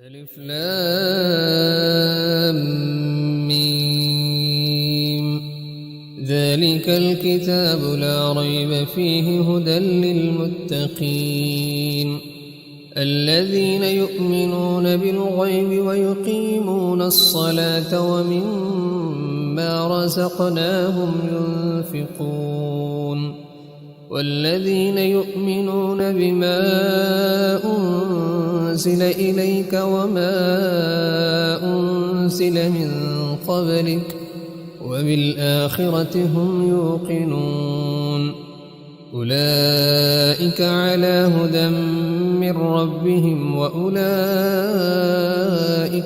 ألف لام ميم. ذلك الكتاب لا ريب فيه هدى للمتقين الذين يؤمنون بالغيب ويقيمون الصلاة ومما رزقناهم ينفقون والذين يؤمنون بما أنزل إليك وما أنزل من قبلك وبالآخرة هم يوقنون أولئك على هدى من ربهم وأولئك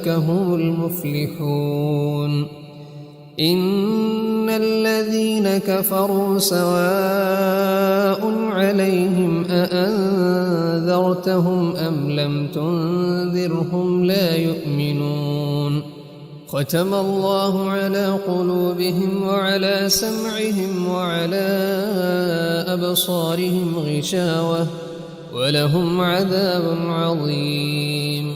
هم المفلحون إن الذين كفروا سواء عليهم أأنذرتهم أم لم تنذرهم لا يؤمنون ختم الله على قلوبهم وعلى سمعهم وعلى أبصارهم غشاوة ولهم عذاب عظيم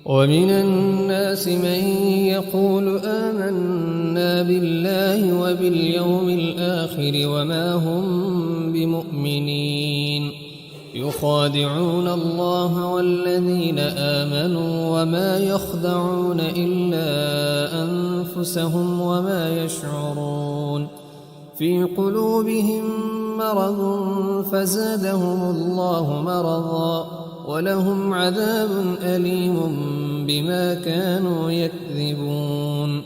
ومن الناس من يقول آمنا بالله وباليوم الآخر وما هم بمؤمنين يخادعون الله والذين آمنوا وما يخدعون إلا أنفسهم وما يشعرون في قلوبهم مرض فزادهم الله مرضا ولهم عذاب أليم بما كانوا يكذبون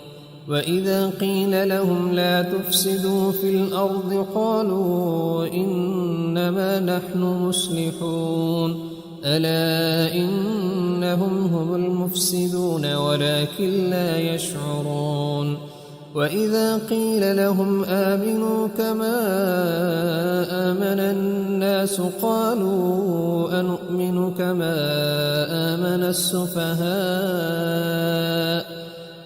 وإذا قيل لهم لا تفسدوا في الأرض قالوا إنما نحن مصلحون ألا إنهم هم المفسدون ولكن لا يشعرون وإذا قيل لهم آمنوا كما آمن الناس قالوا أنؤمن كما آمن السفهاء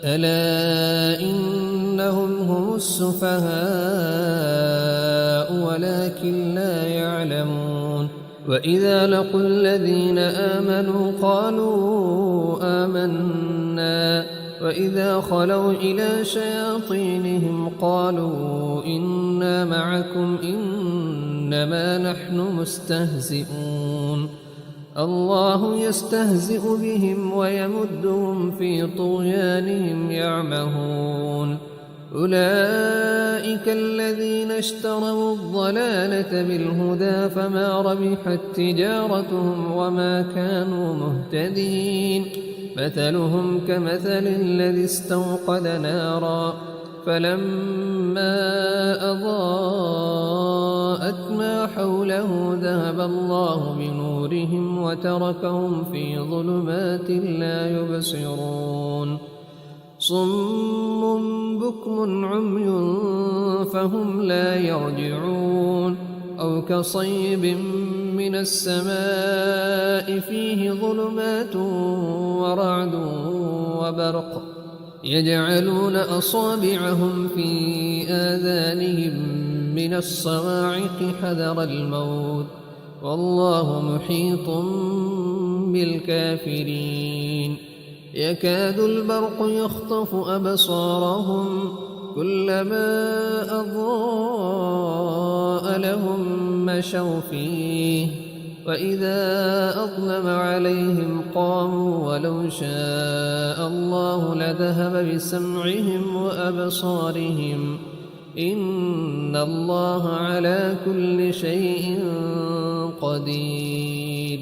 ألا إنهم هم السفهاء ولكن لا يعلمون وإذا لقوا الذين آمنوا قالوا آمنا وإذا خلوا إلى شياطينهم قالوا إنا معكم إنما نحن مستهزئون الله يستهزئ بهم ويمدهم في طغيانهم يعمهون أولئك الذين اشتروا الضلالة بالهدى فما ربحت تجارتهم وما كانوا مهتدين مثلهم كمثل الذي استوقد نارا فلما أضاءت ما حوله ذهب الله بنورهم وتركهم في ظلمات لا يبصرون صم بكم عمي فهم لا يرجعون أو كصيب من السماء فيه ظلمات ورعد وبرق يجعلون أصابعهم في آذانهم من الصواعق حذر الموت والله محيط بالكافرين يكاد البرق يخطف أبصارهم كلما أضاء لهم مشوا فيه وإذا أظلم عليهم قاموا ولو شاء الله لذهب بسمعهم وأبصارهم إن الله على كل شيء قدير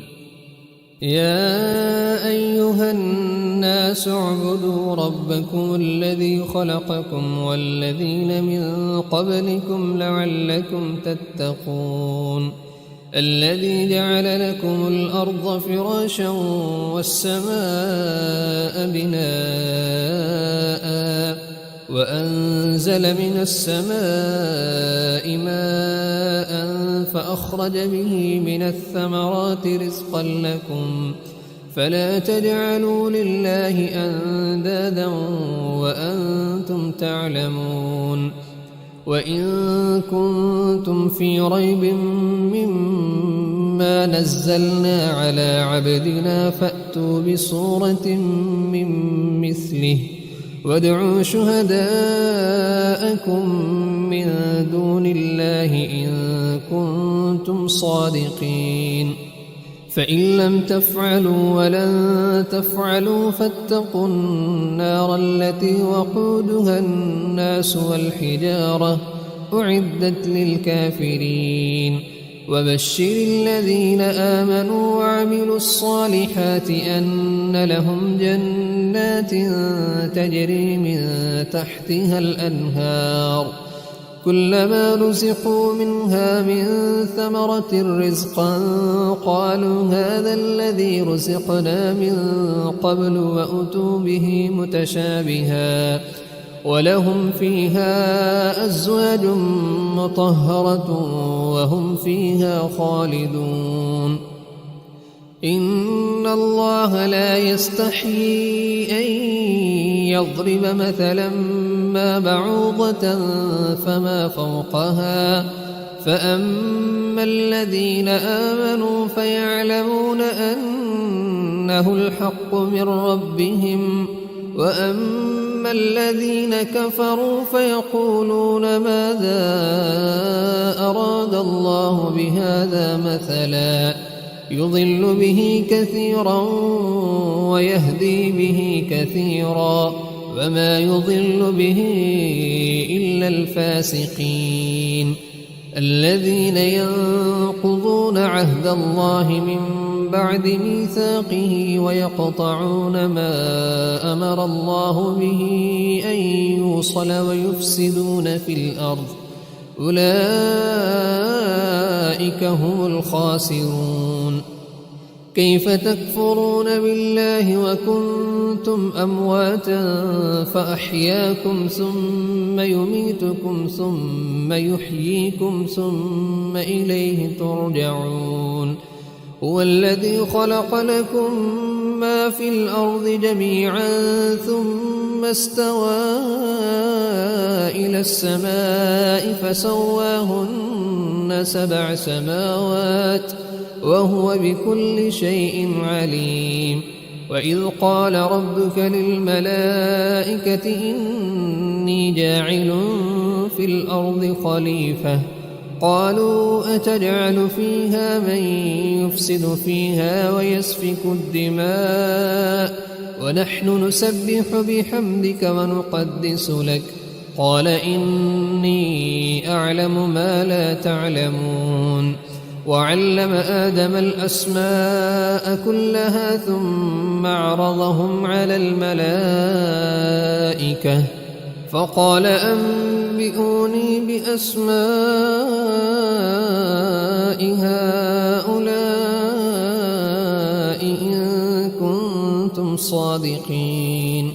يا أيها الناس اعبدوا ربكم الذي خلقكم والذين من قبلكم لعلكم تتقون الذي جعل لكم الأرض فراشا والسماء بناء وأنزل من السماء ماء فأخرج به من الثمرات رزقا لكم فلا تجعلوا لله أندادا وأنتم تعلمون وإن كنتم في ريب مما ما نزلنا على عبدنا فأتوا بسورة من مثله وادعوا شهداءكم من دون الله إن كنتم صادقين فإن لم تفعلوا ولن تفعلوا فاتقوا النار التي وقودها الناس والحجارة أعدت للكافرين وبشر الذين آمنوا وعملوا الصالحات أن لهم جنات تجري من تحتها الأنهار كلما رزقوا منها من ثمرة رزقا قالوا هذا الذي رزقنا من قبل وأتوا به متشابها ولهم فيها أزواج مطهرة وهم فيها خالدون إن الله لا يستحيي أن يضرب مثلا ما بعوضة فما فوقها فأما الذين آمنوا فيعلمون أنه الحق من ربهم وأما الذين كفروا فيقولون ماذا أراد الله بهذا مثلا يضل به كثيرا ويهدي به كثيرا وما يضل به إلا الفاسقين الذين ينقضون عهد الله من بعد ميثاقه ويقطعون ما أمر الله به أن يوصل ويفسدون في الأرض أولئك هم الخاسرون كيف تكفرون بالله وكنتم أمواتا فأحياكم ثم يميتكم ثم يحييكم ثم إليه ترجعون هو الذي خلق لكم ما في الأرض جميعا ثم استوى إلى السماء فسواهن 7 سماوات وهو بكل شيء عليم وإذ قال ربك للملائكة إني جاعل في الأرض خليفة قالوا أتجعل فيها من يفسد فيها ويسفك الدماء ونحن نسبح بحمدك ونقدس لك قال إني أعلم ما لا تعلمون وعلم آدم الأسماء كلها ثم عرضهم على الملائكة فقال أنبئوني بأسماء هؤلاء إن كنتم صادقين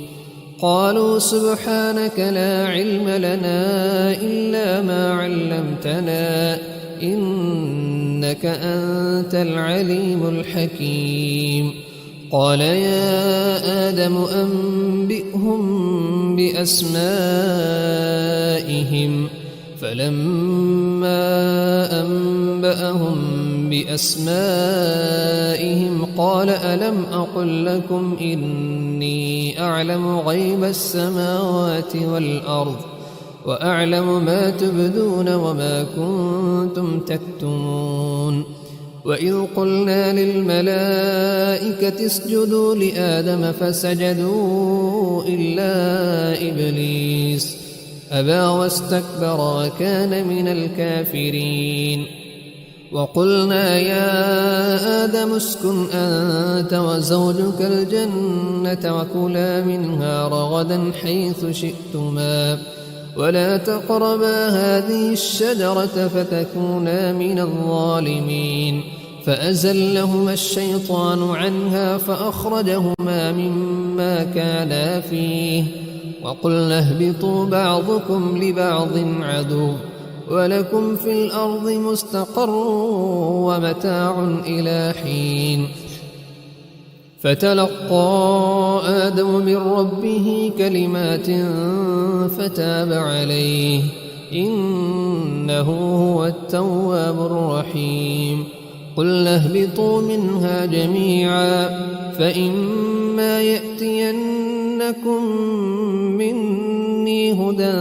قالوا سبحانك لا علم لنا إلا ما علمتنا إنك أنت العليم الحكيم قال يا آدم أنبئهم بأسمائهم فلما أنبأهم بأسمائهم قال ألم أقل لكم إني أعلم غيب السماوات والأرض وأعلم ما تبدون وما كنتم تكتمون وإذ قلنا للملائكة اسجدوا لآدم فسجدوا إلا إبليس أبى واستكبر وكان من الكافرين وقلنا يا آدم اسكن أنت وزوجك الجنة وكلا منها رغدا حيث شئتما ولا تقربا هذه الشجرة فتكونا من الظالمين فأزلهما الشيطان عنها فأخرجهما مما كانا فيه وقلنا اهبطوا بعضكم لبعض عدو ولكم في الأرض مستقر ومتاع إلى حين فتلقى آدم من ربه كلمات فتاب عليه إنه هو التواب الرحيم قلنا اهبطوا منها جميعا فإما يأتينكم مني هدى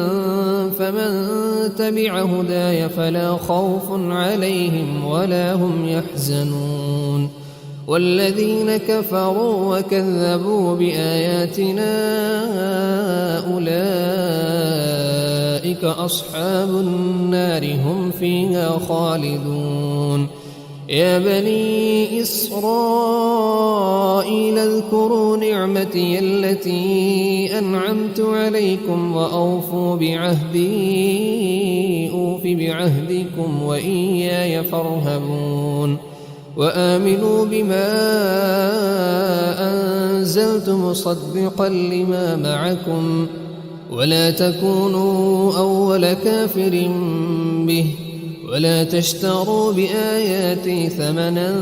فمن تبع هداي فلا خوف عليهم ولا هم يحزنون والذين كفروا وكذبوا بآياتنا أولئك أصحاب النار هم فيها خالدون يا بني إسرائيل اذكروا نعمتي التي أنعمت عليكم وأوفوا بعهدي أوف بعهدكم وإياي فارهبون وآمنوا بما أنزلت مصدقا لما معكم ولا تكونوا أول كافر به ولا تشتروا بآياتي ثمنا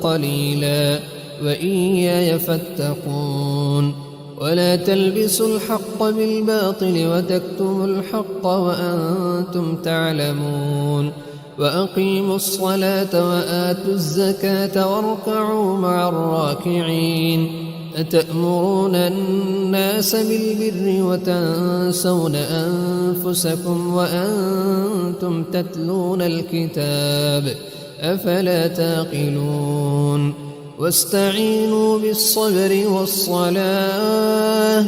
قليلا وإياي فاتقون ولا تلبسوا الحق بالباطل وتكتموا الحق وأنتم تعلمون وأقيموا الصلاة وآتوا الزكاة واركعوا مع الراكعين أتأمرون الناس بالبر وتنسون أنفسكم وأنتم تتلون الكتاب أفلا تعقلون واستعينوا بالصبر والصلاة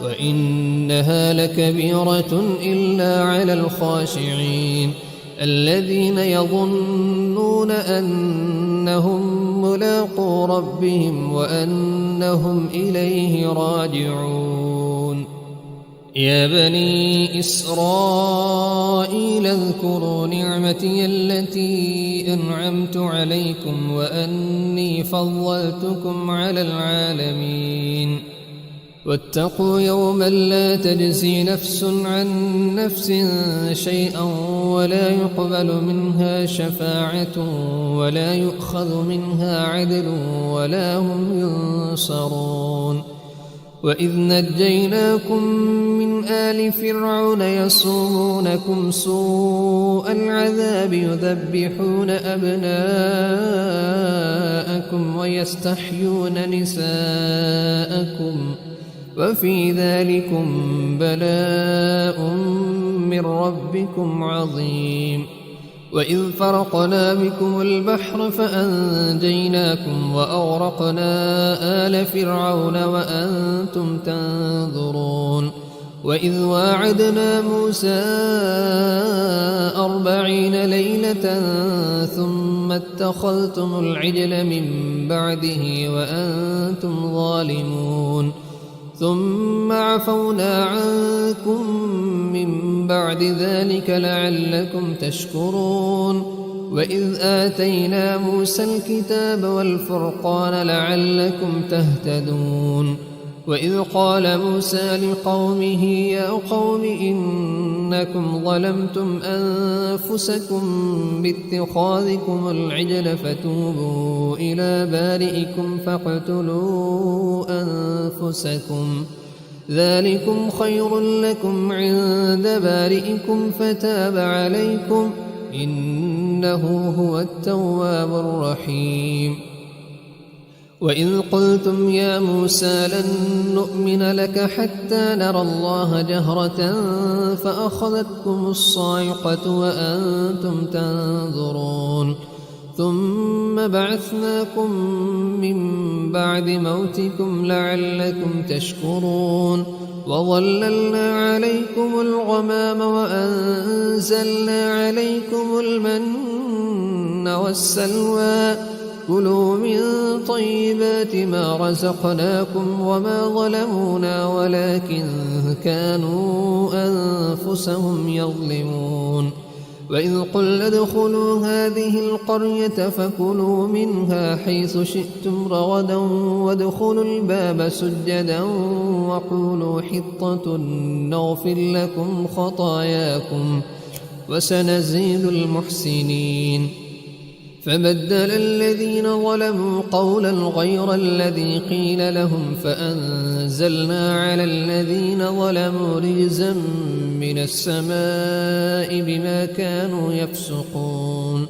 وإنها لكبيرة إلا على الخاشعين الذين يظنون أنهم ملاقو ربهم وأنهم إليه راجعون يا بني إسرائيل اذكروا نعمتي التي أنعمت عليكم وأني فضلتكم على العالمين واتقوا يوما لا تجزي نفس عن نفس شيئا ولا يقبل منها شفاعة ولا يؤخذ منها عدل ولا هم ينصرون وإذ نجيناكم من آل فرعون يسومونكم سوء العذاب يذبحون أبناءكم ويستحيون نساءكم وفي ذلكم بلاء من ربكم عظيم وإذ فرقنا بكم البحر فأنجيناكم وأغرقنا آل فرعون وأنتم تنظرون وإذ واعدنا موسى 40 ليلة ثم اتخذتم العجل من بعده وأنتم ظالمون ثم عفونا عنكم من بعد ذلك لعلكم تشكرون وإذ آتينا موسى الكتاب والفرقان لعلكم تهتدون وإذ قال موسى لقومه يا قوم إنكم ظلمتم أنفسكم باتخاذكم العجل فتوبوا إلى بارئكم فاقتلوا أنفسكم ذلكم خير لكم عند بارئكم فتاب عليكم إنه هو التواب الرحيم وإذ قلتم يا موسى لن نؤمن لك حتى نرى الله جهرة فأخذتكم الصاعقة وأنتم تنظرون ثم بعثناكم من بعد موتكم لعلكم تشكرون وظللنا عليكم الغمام وأنزلنا عليكم المن والسلوى كلوا من طيبات ما رزقناكم وما ظلمونا ولكن كانوا أنفسهم يظلمون وإذ قلنا ادخلوا هذه القرية فكلوا منها حيث شئتم رغدا وادخلوا الباب سجدا وقولوا حطة نغفر لكم خطاياكم وسنزيد المحسنين فبدل الذين ظلموا قولا غير الذي قيل لهم فأنزلنا على الذين ظلموا رجزا من السماء بما كانوا يفسقون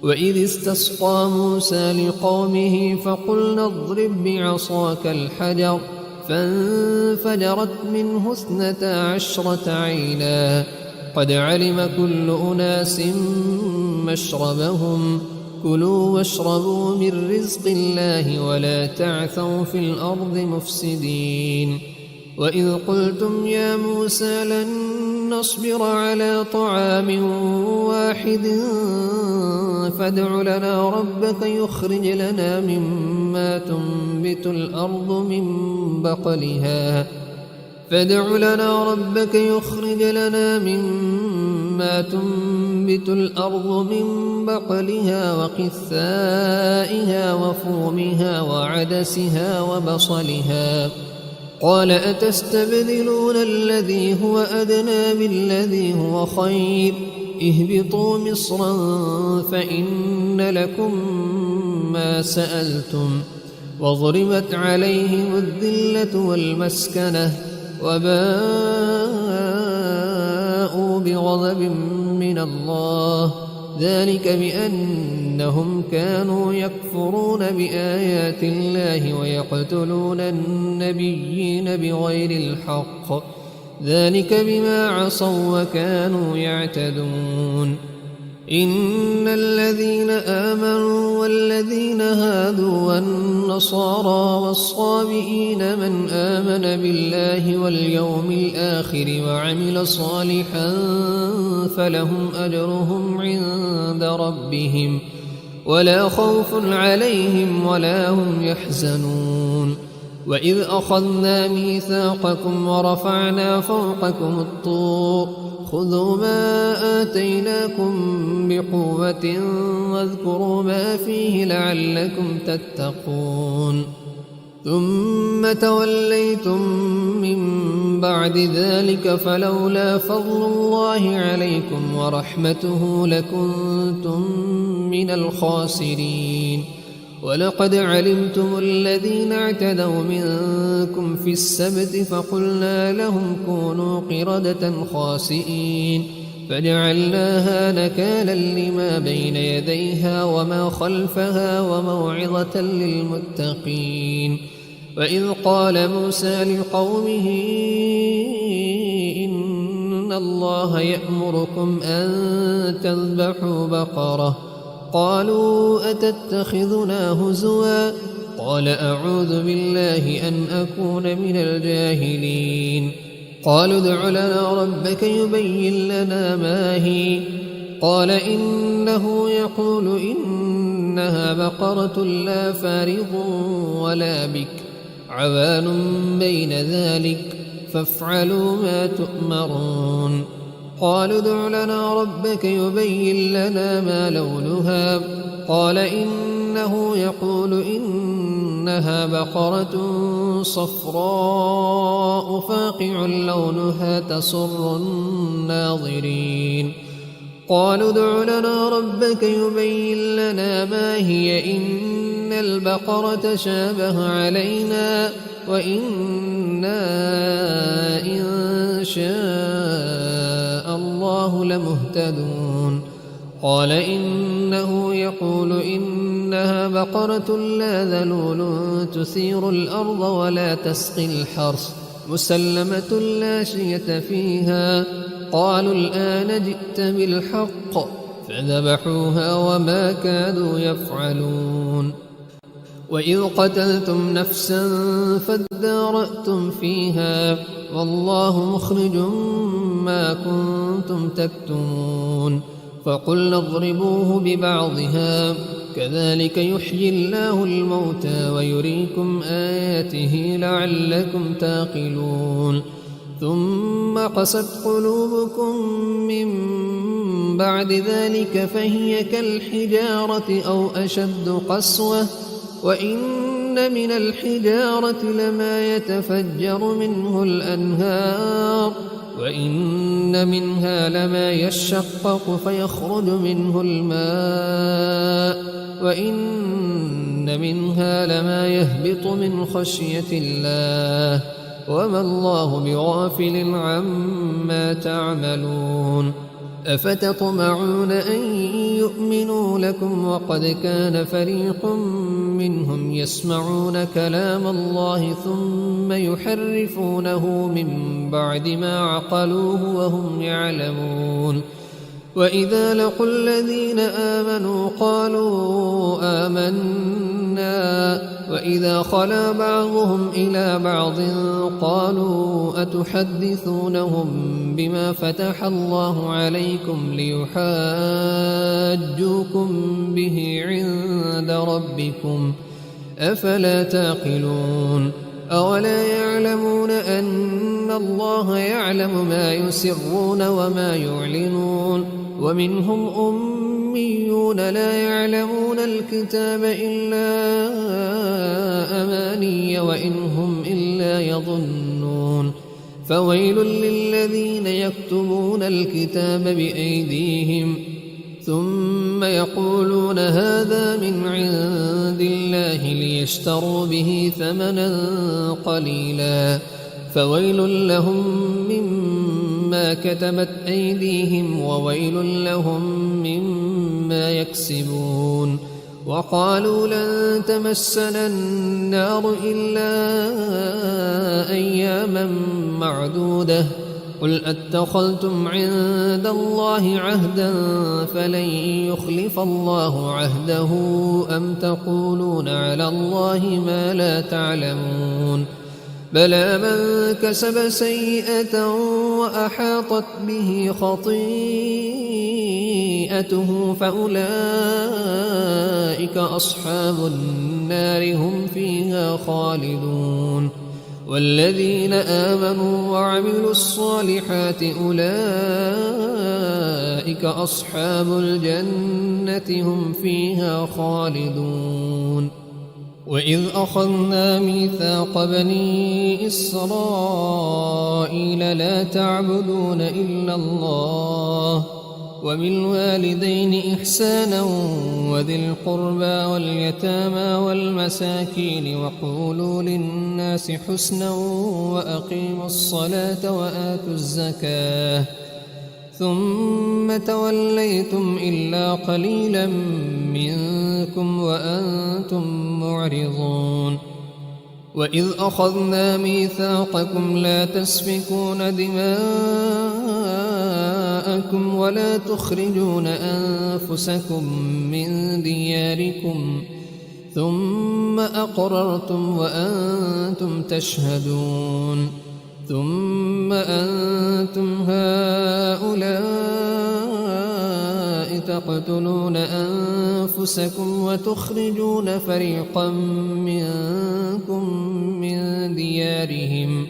وإذ استسقى موسى لقومه فقلنا اضرب بعصاك الحجر فانفجرت منه 12 عينا قد علم كل أناس مشربهم كلوا واشربوا من رزق الله ولا تعثوا في الأرض مفسدين وإذ قلتم يا موسى لن نصبر على طعام واحد فادع لنا ربك يخرج لنا مما تنبت الأرض من بقلها وقثائها وفومها وعدسها وبصلها قال أتستبدلون الذي هو أدنى بالذي هو خير اهبطوا مصرا فإن لكم ما سألتم وضربت عليهم الذلة والمسكنة وباءوا بغضب من الله ذلك بأنهم كانوا يكفرون بآيات الله ويقتلون النبيين بغير الحق ذلك بما عصوا وكانوا يعتدون إن الذين آمنوا والذين هادوا والنصارى والصابئين من آمن بالله واليوم الآخر وعمل صالحا فلهم أجرهم عند ربهم ولا خوف عليهم ولا هم يحزنون وإذ أخذنا ميثاقكم ورفعنا فوقكم الطور خذوا ما آتيناكم بقوة واذكروا ما فيه لعلكم تتقون ثم توليتم من بعد ذلك فلولا فضل الله عليكم ورحمته لكنتم من الخاسرين ولقد علمتم الذين اعتدوا منكم في السبت فقلنا لهم كونوا قردة خاسئين فجعلناها نكالا لما بين يديها وما خلفها وموعظة للمتقين وإذ قال موسى لقومه إن الله يأمركم أن تذبحوا بقرة قالوا أتتخذنا هزوا قال أعوذ بالله أن أكون من الجاهلين قالوا ادع لنا ربك يبين لنا ما هي قال إنه يقول إنها بقرة لا فارض ولا بكر عوان بين ذلك فافعلوا ما تؤمرون قالوا ادع لنا ربك يبين لنا ما لونها قال إنه يقول إنها بقرة صفراء فاقع لونها تسر الناظرين قالوا ادع لنا ربك يبين لنا ما هي إن البقرة شابه علينا وإنا إن شاء الله لمهتدون قال إنه يقول إنها بقرة لا ذلول تثير الأرض ولا تسقي الحرث مسلمة لا شية فيها قالوا الآن جئت بالحق فذبحوها وما كادوا يفعلون وإذ قتلتم نفسا فادارأتم فيها والله مخرج ما كنتم تكتمون فقلنا اضربوه ببعضها كذلك يحيي الله الموتى ويريكم آياته لعلكم تعقلون ثم قست قلوبكم من بعد ذلك فهي كالحجارة أو أشد قسوة وإن من الحجارة لما يتفجر منه الأنهار وإن منها لما يشقق فيخرج منه الماء وإن منها لما يهبط من خشية الله وما الله بغافل عما تعملون أفتطمعون أن يؤمنوا لكم وقد كان فريق منهم يسمعون كلام الله ثم يحرفونه من بعد ما عقلوه وهم يعلمون وإذا لقوا الذين آمنوا قالوا آمنا وإذا خلا بعضهم إلى بعض قالوا أتحدثونهم بما فتح الله عليكم ليحاجوكم به عند ربكم أفلا تعقلون أولا يعلمون أن الله يعلم ما يسرون وما يعلنون ومنهم أميون لا يعلمون الكتاب إلا أماني وإن هم إلا يظنون فويل للذين يكتبون الكتاب بأيديهم ثم يقولون هذا من عند الله ليشتروا به ثمنا قليلا فويل لهم مما كتبت أيديهم وويل لهم مما يكسبون وقالوا لن تمسنا النار إلا أياما معدودة قل أتخذتم عند الله عهدا فلن يخلف الله عهده أم تقولون على الله ما لا تعلمون بلى من كسب سيئة وأحاطت به خطيئته فأولئك أصحاب النار هم فيها خالدون والذين آمنوا وعملوا الصالحات أولئك أصحاب الجنة هم فيها خالدون وإذ أخذنا ميثاق بني إسرائيل لا تعبدون إلا الله وبالوالدين إحسانا وذي القربى واليتامى والمساكين وقولوا للناس حسنا وأقيموا الصلاة وآتوا الزكاة ثم توليتم إلا قليلا منكم وأنتم معرضون وإذ أخذنا ميثاقكم لا تسفكون دماءكم ولا تخرجون أنفسكم من دياركم ثم أقررتم وأنتم تشهدون ثم أنتم هؤلاء تقتلون أنفسكم وتخرجون فريقا منكم من ديارهم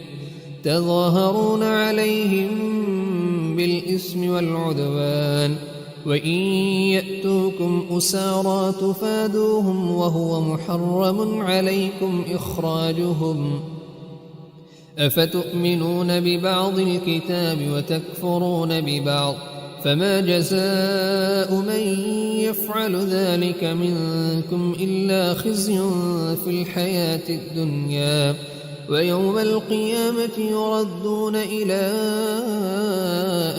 تظاهرون عليهم بالإثم والعدوان وإن يأتوكم أسارى تفادوهم وهو محرم عليكم إخراجهم أفتؤمنون ببعض الكتاب وتكفرون ببعض فما جزاء من يفعل ذلك منكم إلا خزي في الحياة الدنيا ويوم القيامة يردون إلى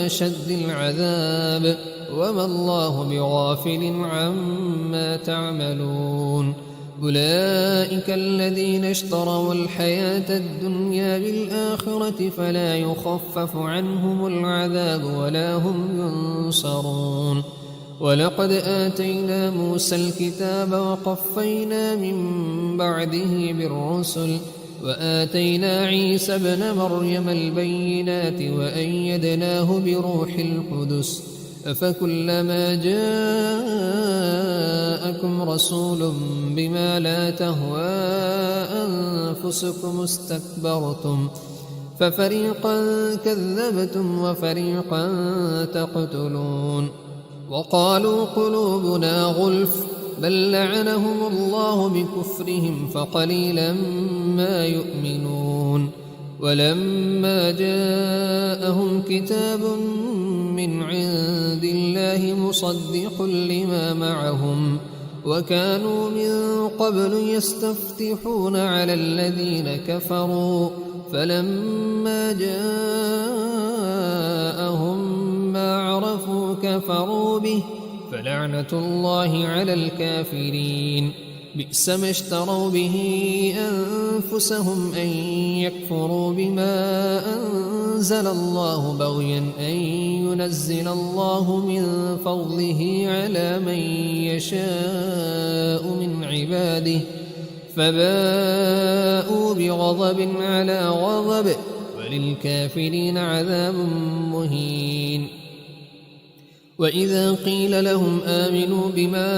أشد العذاب وما الله بغافل عما تعملون أولئك الذين اشتروا الحياة الدنيا بالآخرة فلا يخفف عنهم العذاب ولا هم ينصرون ولقد آتينا موسى الكتاب وقفينا من بعده بالرسل وآتينا عيسى ابن مريم البينات وأيدناه بروح القدس أفكلما جاءكم رسول بما لا تهوى أنفسكم استكبرتم ففريقا كذبتم وفريقا تقتلون وقالوا قلوبنا غلف بل لعنهم الله بكفرهم فقليلا ما يؤمنون ولما جاءهم كتاب من عند الله مصدق لما معهم وكانوا من قبل يستفتحون على الذين كفروا فلما جاءهم ما عرفوا كفروا به فلعنة الله على الكافرين. بئس ما اشتروا به أنفسهم أن يكفروا بما أنزل الله بغيا أن ينزل الله من فضله على من يشاء من عباده فباءوا بغضب على غضب وللكافرين عذاب مهين. وإذا قيل لهم آمنوا بما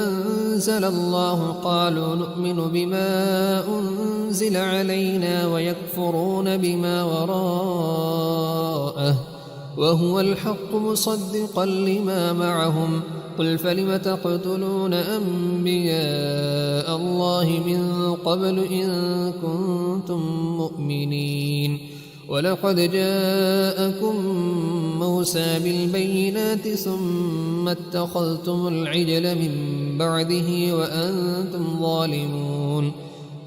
أنزل الله قالوا نؤمن بما أنزل علينا ويكفرون بما وراءه وهو الحق مصدقا لما معهم. قل فلم تقتلون أنبياء الله من قبل إن كنتم مؤمنين. ولقد جاءكم موسى بالبينات ثم اتخذتم العجل من بعده وأنتم ظالمون.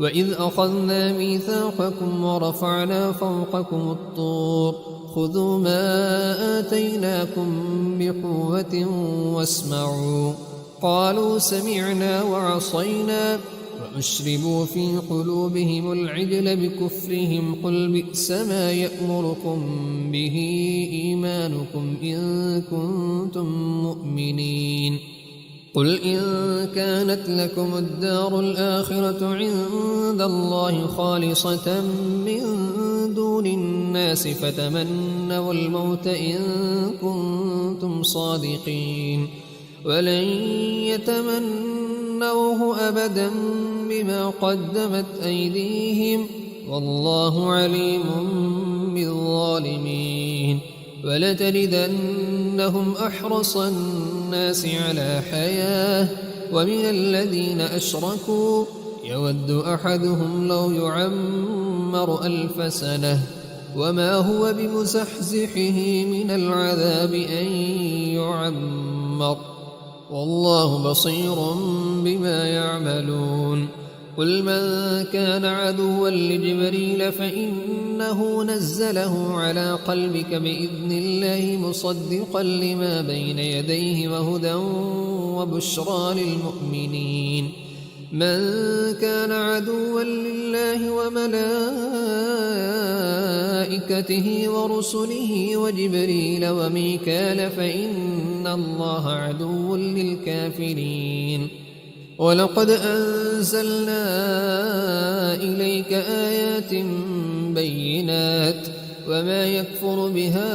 وإذ أخذنا ميثاقكم ورفعنا فوقكم الطور خذوا ما آتيناكم بقوة واسمعوا قالوا سمعنا وعصينا وأشربوا في قلوبهم العجل بكفرهم. قل بئس ما يأمركم به إيمانكم إن كنتم مؤمنين. قل إن كانت لكم الدار الآخرة عند الله خالصة من دون الناس فتمنوا الموت إن كنتم صادقين ولن يتمنوه أبدا بما قدمت أيديهم والله عليم بالظالمين. ولتجدنهم أحرص الناس على حياة ومن الذين أشركوا يود أحدهم لو يعمر 1000 سنة وما هو بمزحزحه من العذاب أن يعمر والله بصير بما يعملون. قل من كان عدوا لجبريل فإنه نزله على قلبك بإذن الله مصدقا لما بين يديه وهدى وبشرى للمؤمنين. من كان عدوا لله وملائكته ورسله وجبريل وميكال فإن الله عدو للكافرين. ولقد أنزلنا إليك آيات بينات وما يكفر بها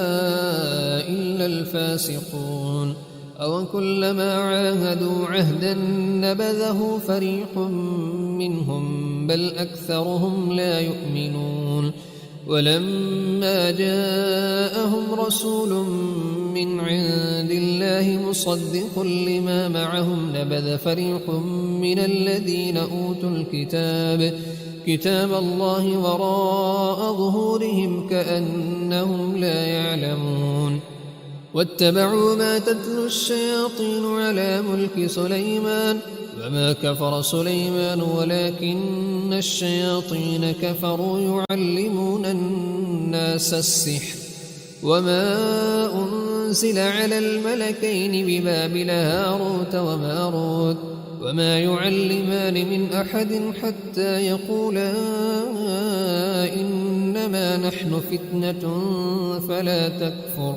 إلا الفاسقون. أو كلما عاهدوا عهدا نبذه فريق منهم بل أكثرهم لا يؤمنون. ولما جاءهم رسول من عند الله مصدق لما معهم نبذ فريق من الذين أوتوا كتاب الله وراء ظهورهم كأنهم لا يعلمون. واتبعوا ما تتلو الشياطين على ملك سليمان وما كفر سليمان ولكن الشياطين كفروا يعلمون الناس السحر وما أنزل على الملكين ببابل هاروت وماروت وما يعلمان من أحد حتى يقولا إنما نحن فتنة فلا تكفر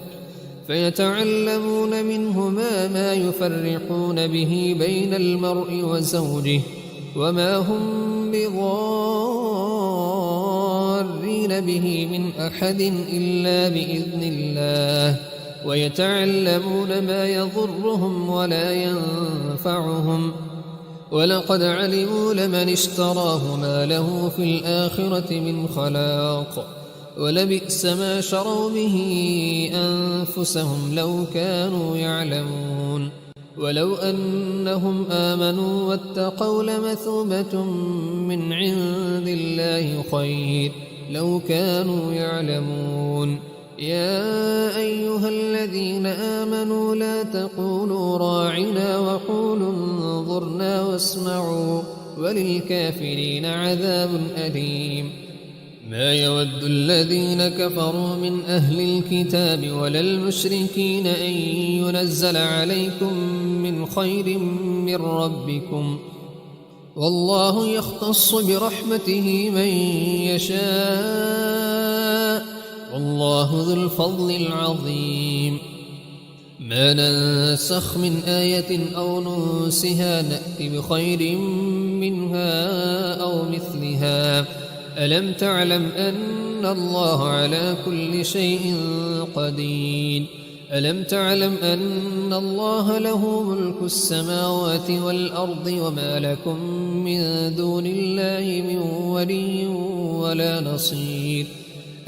فيتعلمون منهما ما يفرقون به بين المرء وزوجه وما هم بضارين به من أحد إلا بإذن الله ويتعلمون ما يضرهم ولا ينفعهم ولقد علموا لمن اشتراه ما له في الآخرة من خلاق ولبئس ما شروا به أنفسهم لو كانوا يعلمون. ولو أنهم آمنوا واتقوا لمثوبة من عند الله خير لو كانوا يعلمون. يا أيها الذين آمنوا لا تقولوا راعنا وقولوا انظرنا واسمعوا وللكافرين عذاب أليم. ما يود الذين كفروا من أهل الكتاب ولا المشركين أن ينزل عليكم من خير من ربكم، والله يختص برحمته من يشاء، والله ذو الفضل العظيم. ما ننسخ من آية أو ننسها نأت بخير منها أو مثلها. ألم تعلم أن الله على كل شيء قدير؟ ألم تعلم أن الله له ملك السماوات والأرض وما لكم من دون الله من ولي ولا نصير؟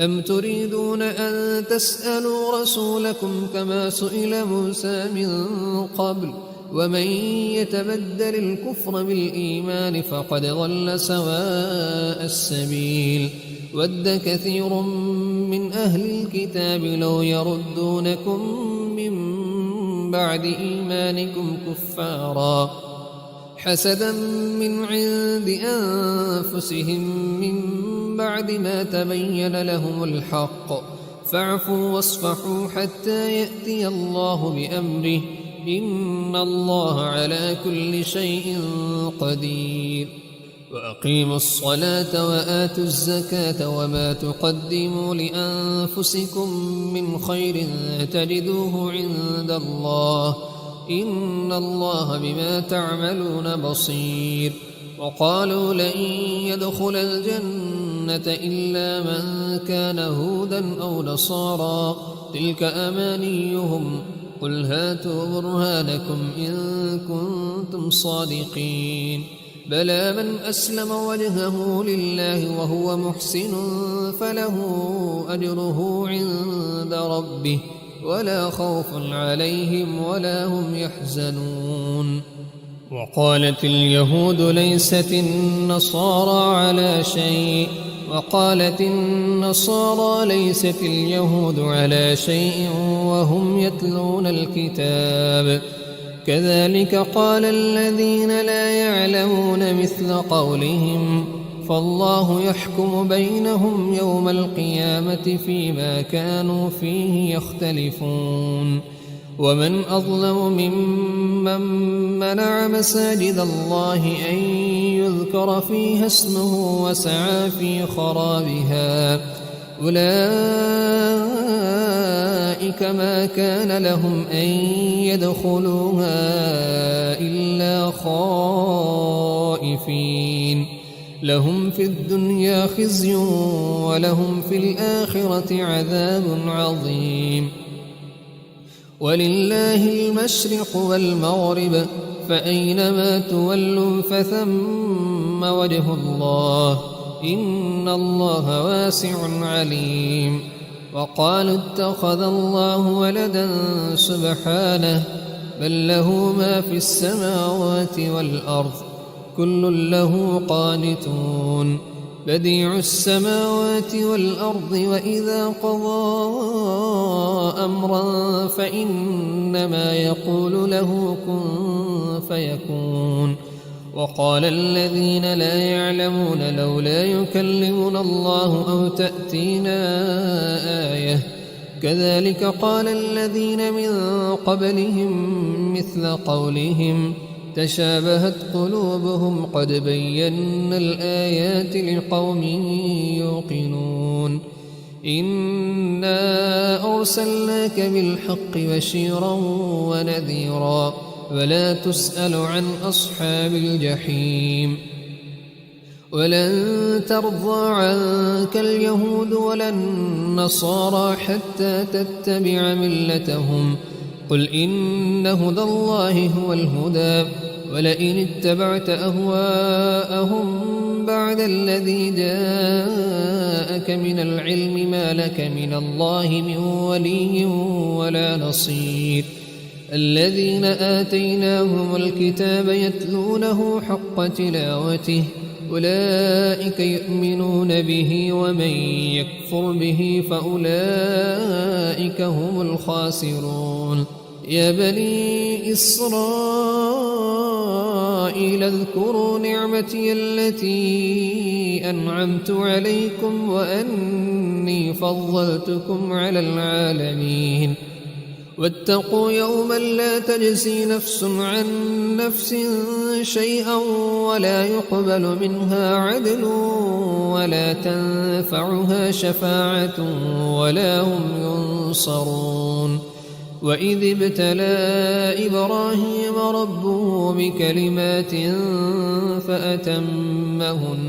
أم تريدون أن تسألوا رسولكم كما سئل موسى من قبل؟ ومن يتبدل الكفر بالإيمان فقد ضل سواء السبيل. ود كثير من أهل الكتاب لو يردونكم من بعد إيمانكم كفارا حسدا من عند أنفسهم من بعد ما تبين لهم الحق، فاعفوا واصفحوا حتى يأتي الله بأمره، إن الله على كل شيء قدير. وأقيموا الصلاة وآتوا الزكاة وما تقدموا لأنفسكم من خير تجدوه عند الله، إن الله بما تعملون بصير. وقالوا لن يدخل الجنة إلا من كان هودا أو نصارى، تلك أمانيهم، قل هاتوا برهانكم إن كنتم صادقين. بلى من أسلم وجهه لله وهو محسن فله أجره عند ربه ولا خوف عليهم ولا هم يحزنون. وقالت اليهود ليست النصارى على شيء، وقالت النصارى ليست اليهود على شيء وهم يتلون الكتاب، كذلك قال الذين لا يعلمون مثل قولهم، فالله يحكم بينهم يوم القيامة فيما كانوا فيه يختلفون. ومن أظلم ممن منع مساجد الله أن يذكر فيها اسمه وسعى في خرابها، أولئك ما كان لهم أن يدخلوها إلا خائفين، لهم في الدنيا خزي ولهم في الآخرة عذاب عظيم. ولله المشرق والمغرب، فأينما تولوا فثم وجه الله، إن الله واسع عليم. وقالوا اتخذ الله ولدا سبحانه، بل له ما في السماوات والأرض، كل له قانتون. بديع السماوات والأرض، وإذا قضى أمرا فإنما يقول له كن فيكون. وقال الذين لا يعلمون لولا يكلمنا الله أو تأتينا آية، كذلك قال الذين من قبلهم مثل قولهم، تشابهت قلوبهم، قد بينا الآيات لقوم يوقنون. إنا أرسلناك بالحق بشيرا ونذيرا، ولا تسأل عن أصحاب الجحيم. ولن ترضى عنك اليهود ولا النصارى حتى تتبع ملتهم، قل إن هدى الله هو الهدى، ولئن اتبعت أهواءهم بعد الذي جاءك من العلم ما لك من الله من ولي ولا نصير. الذين آتيناهم الكتاب يتلونه حق تلاوته، أولئك يؤمنون به، ومن يكفر به فأولئك هم الخاسرون. يا بني إسرائيل اذكروا نعمتي التي أنعمت عليكم وأني فضلتكم على العالمين واتقوا يوما لا تجزي نفس عن نفس شيئا ولا يقبل منها عدل ولا تنفعها شفاعة ولا هم ينصرون وإذ ابتلى إبراهيم ربه بكلمات فأتمهن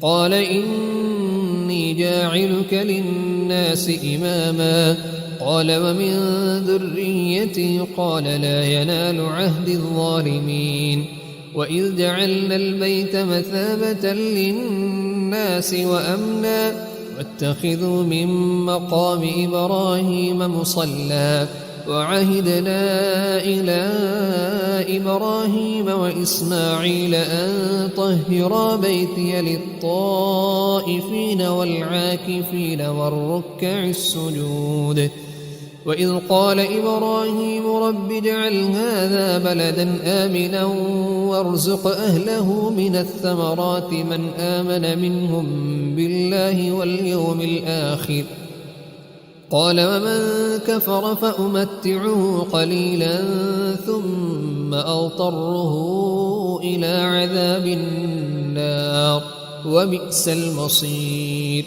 قال إني جاعلك للناس إماما قال ومن ذريتي قال لا ينال عهد الظالمين وإذ جعلنا البيت مثابة للناس وأمنا واتخذوا من مقام إبراهيم مصلى وعهدنا إلى إبراهيم وإسماعيل أن طهرا بيتي للطائفين والعاكفين والركع السجود وإذ قال إبراهيم رب اجعل هذا بلدا آمنا وارزق أهله من الثمرات من آمن منهم بالله واليوم الآخر قال ومن كفر فأمتعه قليلا ثم أضطره إلى عذاب النار وبئس المصير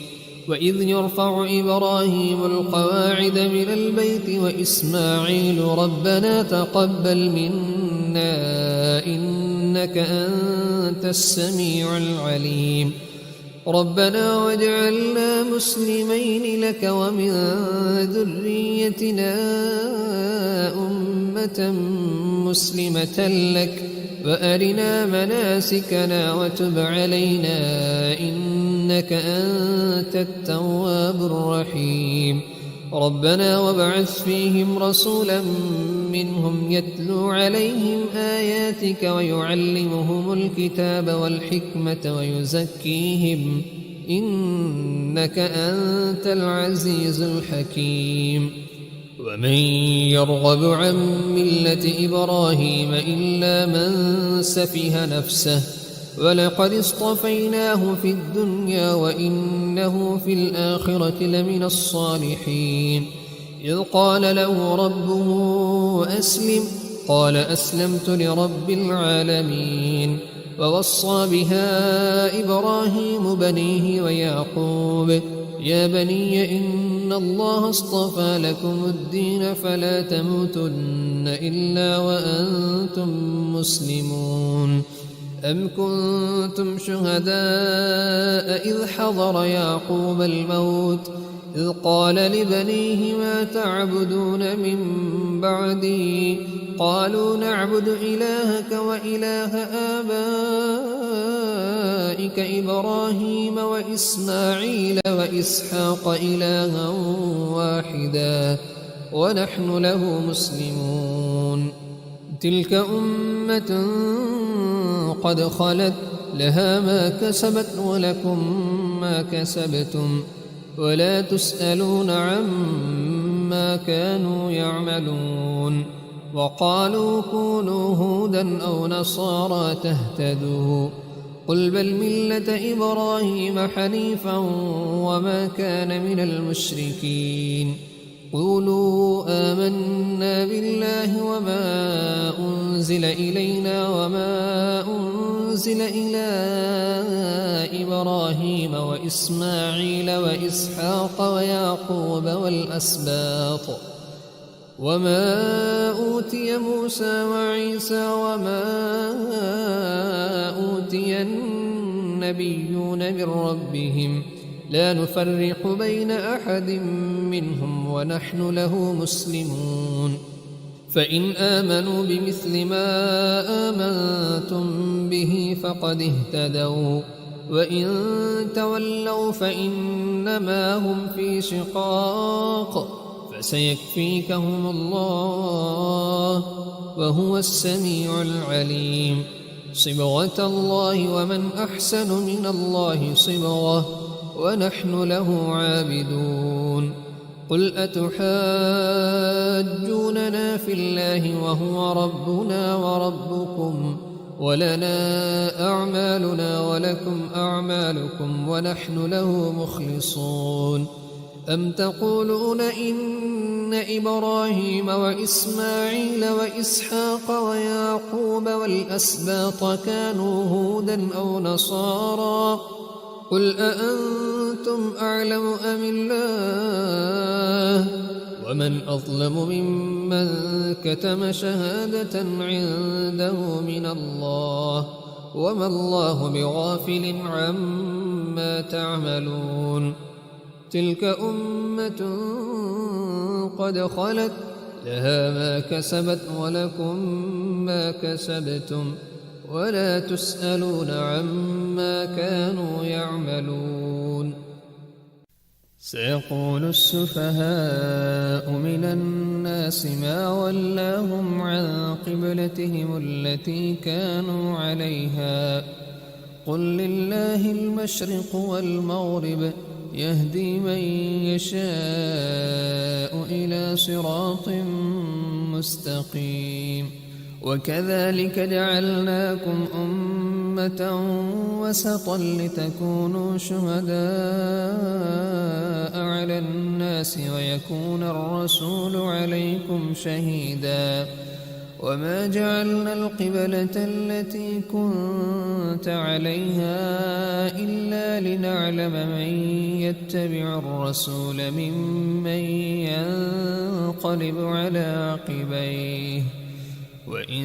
وإذ يرفع إبراهيم القواعد من البيت وإسماعيل ربنا تقبل منا إنك أنت السميع العليم ربنا واجعلنا مسلمين لك ومن ذريتنا أمة مسلمة لك وأرنا مناسكنا وتب علينا إنك أنت التواب الرحيم ربنا وابعث فيهم رسولا منهم يتلو عليهم آياتك ويعلمهم الكتاب والحكمة ويزكيهم إنك أنت العزيز الحكيم ومن يرغب عن ملة إبراهيم إلا من سفه نفسه ولقد اصطفيناه في الدنيا وإنه في الآخرة لمن الصالحين إذ قال له ربه أسلم قال أسلمت لرب العالمين ووصى بها إبراهيم بنيه ويعقوب يا بني إن الله اصطفى لكم الدين فلا تموتن إلا وأنتم مسلمون أم كنتم شهداء إذ حضر يعقوب الموت إذ قال لبنيه ما تعبدون من بعدي قالوا نعبد إلهك وإله آبائك إبراهيم وإسماعيل وإسحاق إلها واحدا ونحن له مسلمون تلك أمة قد خلت لها ما كسبت ولكم ما كسبتم ولا تسألون عما كانوا يعملون وقالوا كونوا هودا أو نصارى تهتدوا قل بل ملة إبراهيم حنيفا وما كان من المشركين قولوا آمنا بالله وما أنزل إلينا وما أنزل إلى إبراهيم وإسماعيل وإسحاق ويعقوب والأسباط وما أوتي موسى وعيسى وما أوتي النبيون من ربهم لا نفرق بين أحد منهم ونحن له مسلمون فإن آمنوا بمثل ما آمنتم به فقد اهتدوا وإن تولوا فإنما هم في شقاق فسيكفيكهم الله وهو السميع العليم صبغة الله ومن أحسن من الله صبغة ونحن له عابدون قل أتحاجوننا في الله وهو ربنا وربكم ولنا أعمالنا ولكم أعمالكم ونحن له مخلصون أم تقولون إن إبراهيم وإسماعيل وإسحاق ويعقوب والأسباط كانوا هودا أو نصارى قل أأنتم أعلم أم الله ومن أظلم ممن كتم شهادة عنده من الله وما الله بغافل عما تعملون تلك أمة قد خلت لها ما كسبت ولكم ما كسبتم ولا تسألون عما كانوا يعملون سيقول السفهاء من الناس ما ولاهم عن قبلتهم التي كانوا عليها قل لله المشرق والمغرب يهدي من يشاء إلى صراط مستقيم وكذلك جعلناكم أمة وسطا لتكونوا شهداء على الناس ويكون الرسول عليكم شهيدا وما جعلنا القبلة التي كنت عليها إلا لنعلم من يتبع الرسول ممن ينقلب على عقبيه وإن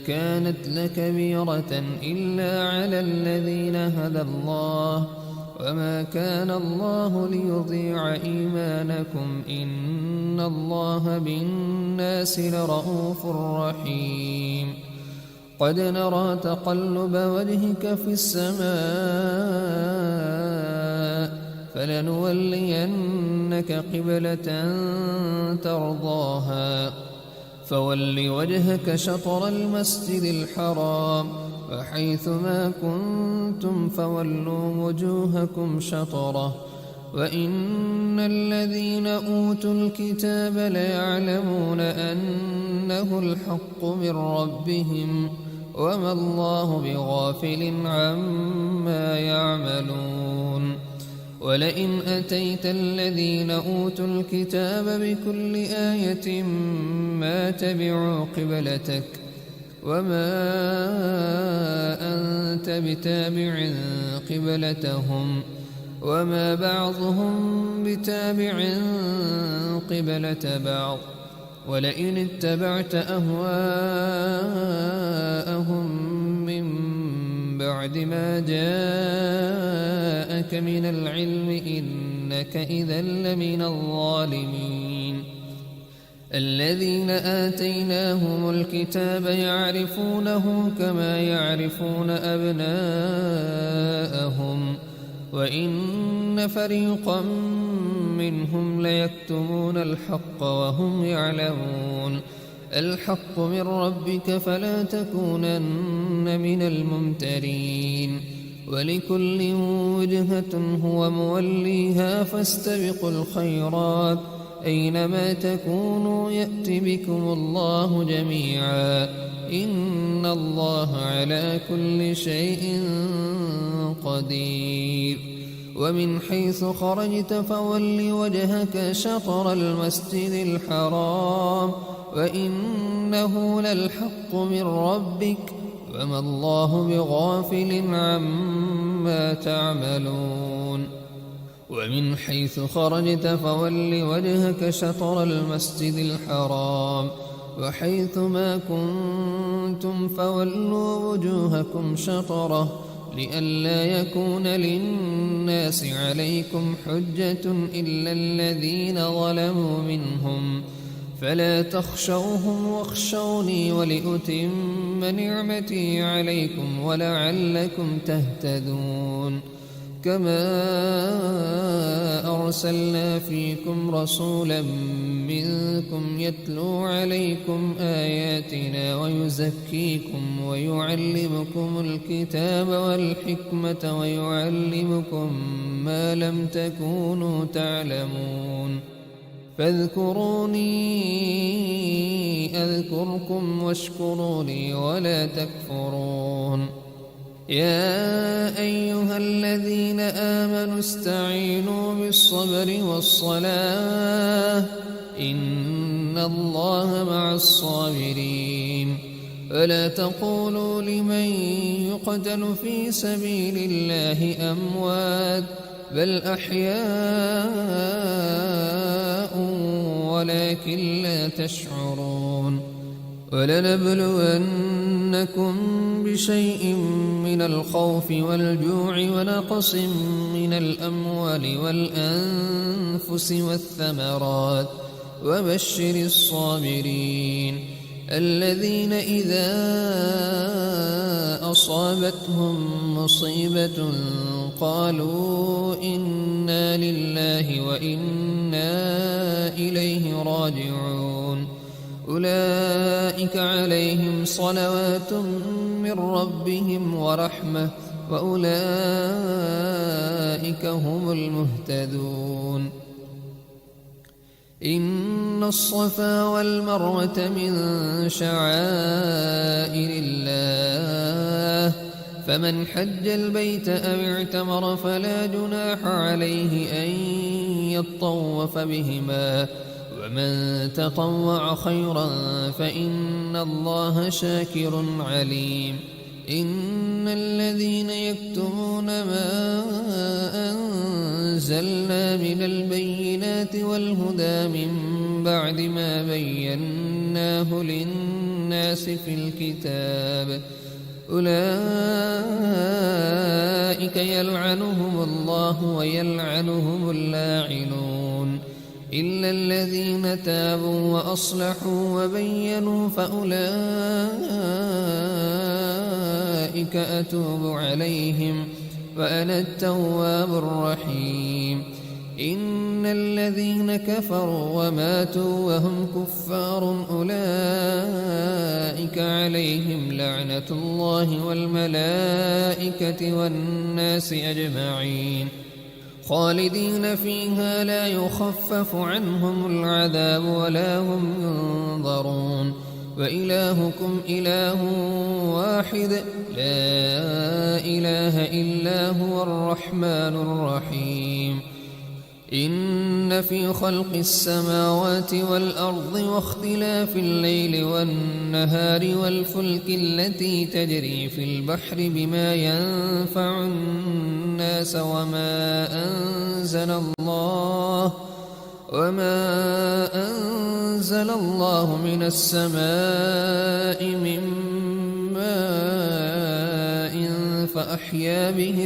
كانت لكبيرة إلا على الذين هدى الله وما كان الله ليضيع إيمانكم إن الله بالناس لرءوف رحيم قد نرى تقلب وجهك في السماء فلنولينك قبلة ترضاها فول وجهك شطر المسجد الحرام وحيث ما كنتم فولوا وجوهكم شطره وإن الذين أوتوا الكتاب ليعلمون أنه الحق من ربهم وما الله بغافل عما يعملون ولئن أتيت الذين أوتوا الكتاب بكل آية ما تبعوا قبلتك وما أنت بتابع قبلتهم وما بعضهم بتابع قبلة بعض ولئن اتبعت أهواءهم من بعد ما جاءك من العلم إنك إذا لمن الظالمين الذين آتيناهم الكتاب يعرفونه كما يعرفون أبناءهم وإن فريقا منهم ليكتمون الحق وهم يعلمون الحق من ربك فلا تكونن من الممترين ولكل وجهة هو موليها فاستبقوا الخيرات أينما تكونوا يأت بكم الله جميعا إن الله على كل شيء قدير ومن حيث خرجت فول وجهك شطر المسجد الحرام وإنه للحق من ربك وما الله بغافل عما تعملون ومن حيث خرجت فول وجهك شطر المسجد الحرام وحيث ما كنتم فولوا وجوهكم شطره لئلا يكون للناس عليكم حجة إلا الذين ظلموا منهم فلا تخشوهم واخشوني ولأتم نعمتي عليكم ولعلكم تهتدون كما أرسلنا فيكم رسولا منكم يتلو عليكم آياتنا ويزكيكم ويعلمكم الكتاب والحكمة ويعلمكم ما لم تكونوا تعلمون فاذكروني أذكركم واشكروا لي ولا تكفرون. يا أيها الذين آمنوا استعينوا بالصبر والصلاة إن الله مع الصابرين. ولا تقولوا لمن يقتل في سبيل الله أموات بل أحياء ولكن لا تشعرون. ولنبلونكم بشيء من الخوف والجوع ونقص من الأموال والأنفس والثمرات وبشر الصابرين الذين إذا أصابتهم مصيبة قالوا إنا لله وإنا إليه راجعون. أولئك عليهم صلوات من ربهم ورحمة وأولئك هم المهتدون. إن الصفا والمروة من شعائر الله فمن حج البيت أو اعتمر فلا جناح عليه أن يطوف بهما ومن تطوع خيرا فإن الله شاكر عليم. إن الذين يكتمون ما أنزلنا من البينات والهدى من بعد ما بيناه للناس في الكتاب أولئك يلعنهم الله ويلعنهم اللاعنون إلا الذين تابوا وأصلحوا وبينوا فأولئك أتوب عليهم وأنا التواب الرحيم. إن الذين كفروا وماتوا وهم كفار أولئك عليهم لعنة الله والملائكة والناس أجمعين خالدين فيها لا يخفف عنهم العذاب ولا هم ينظرون. وإلهكم إله واحد لا إله إلا هو الرحمن الرحيم. إن في خلق السماوات والأرض واختلاف الليل والنهار والفلك التي تجري في البحر بما ينفع الناس وما أنزل الله من السماء من ماء فأحيا به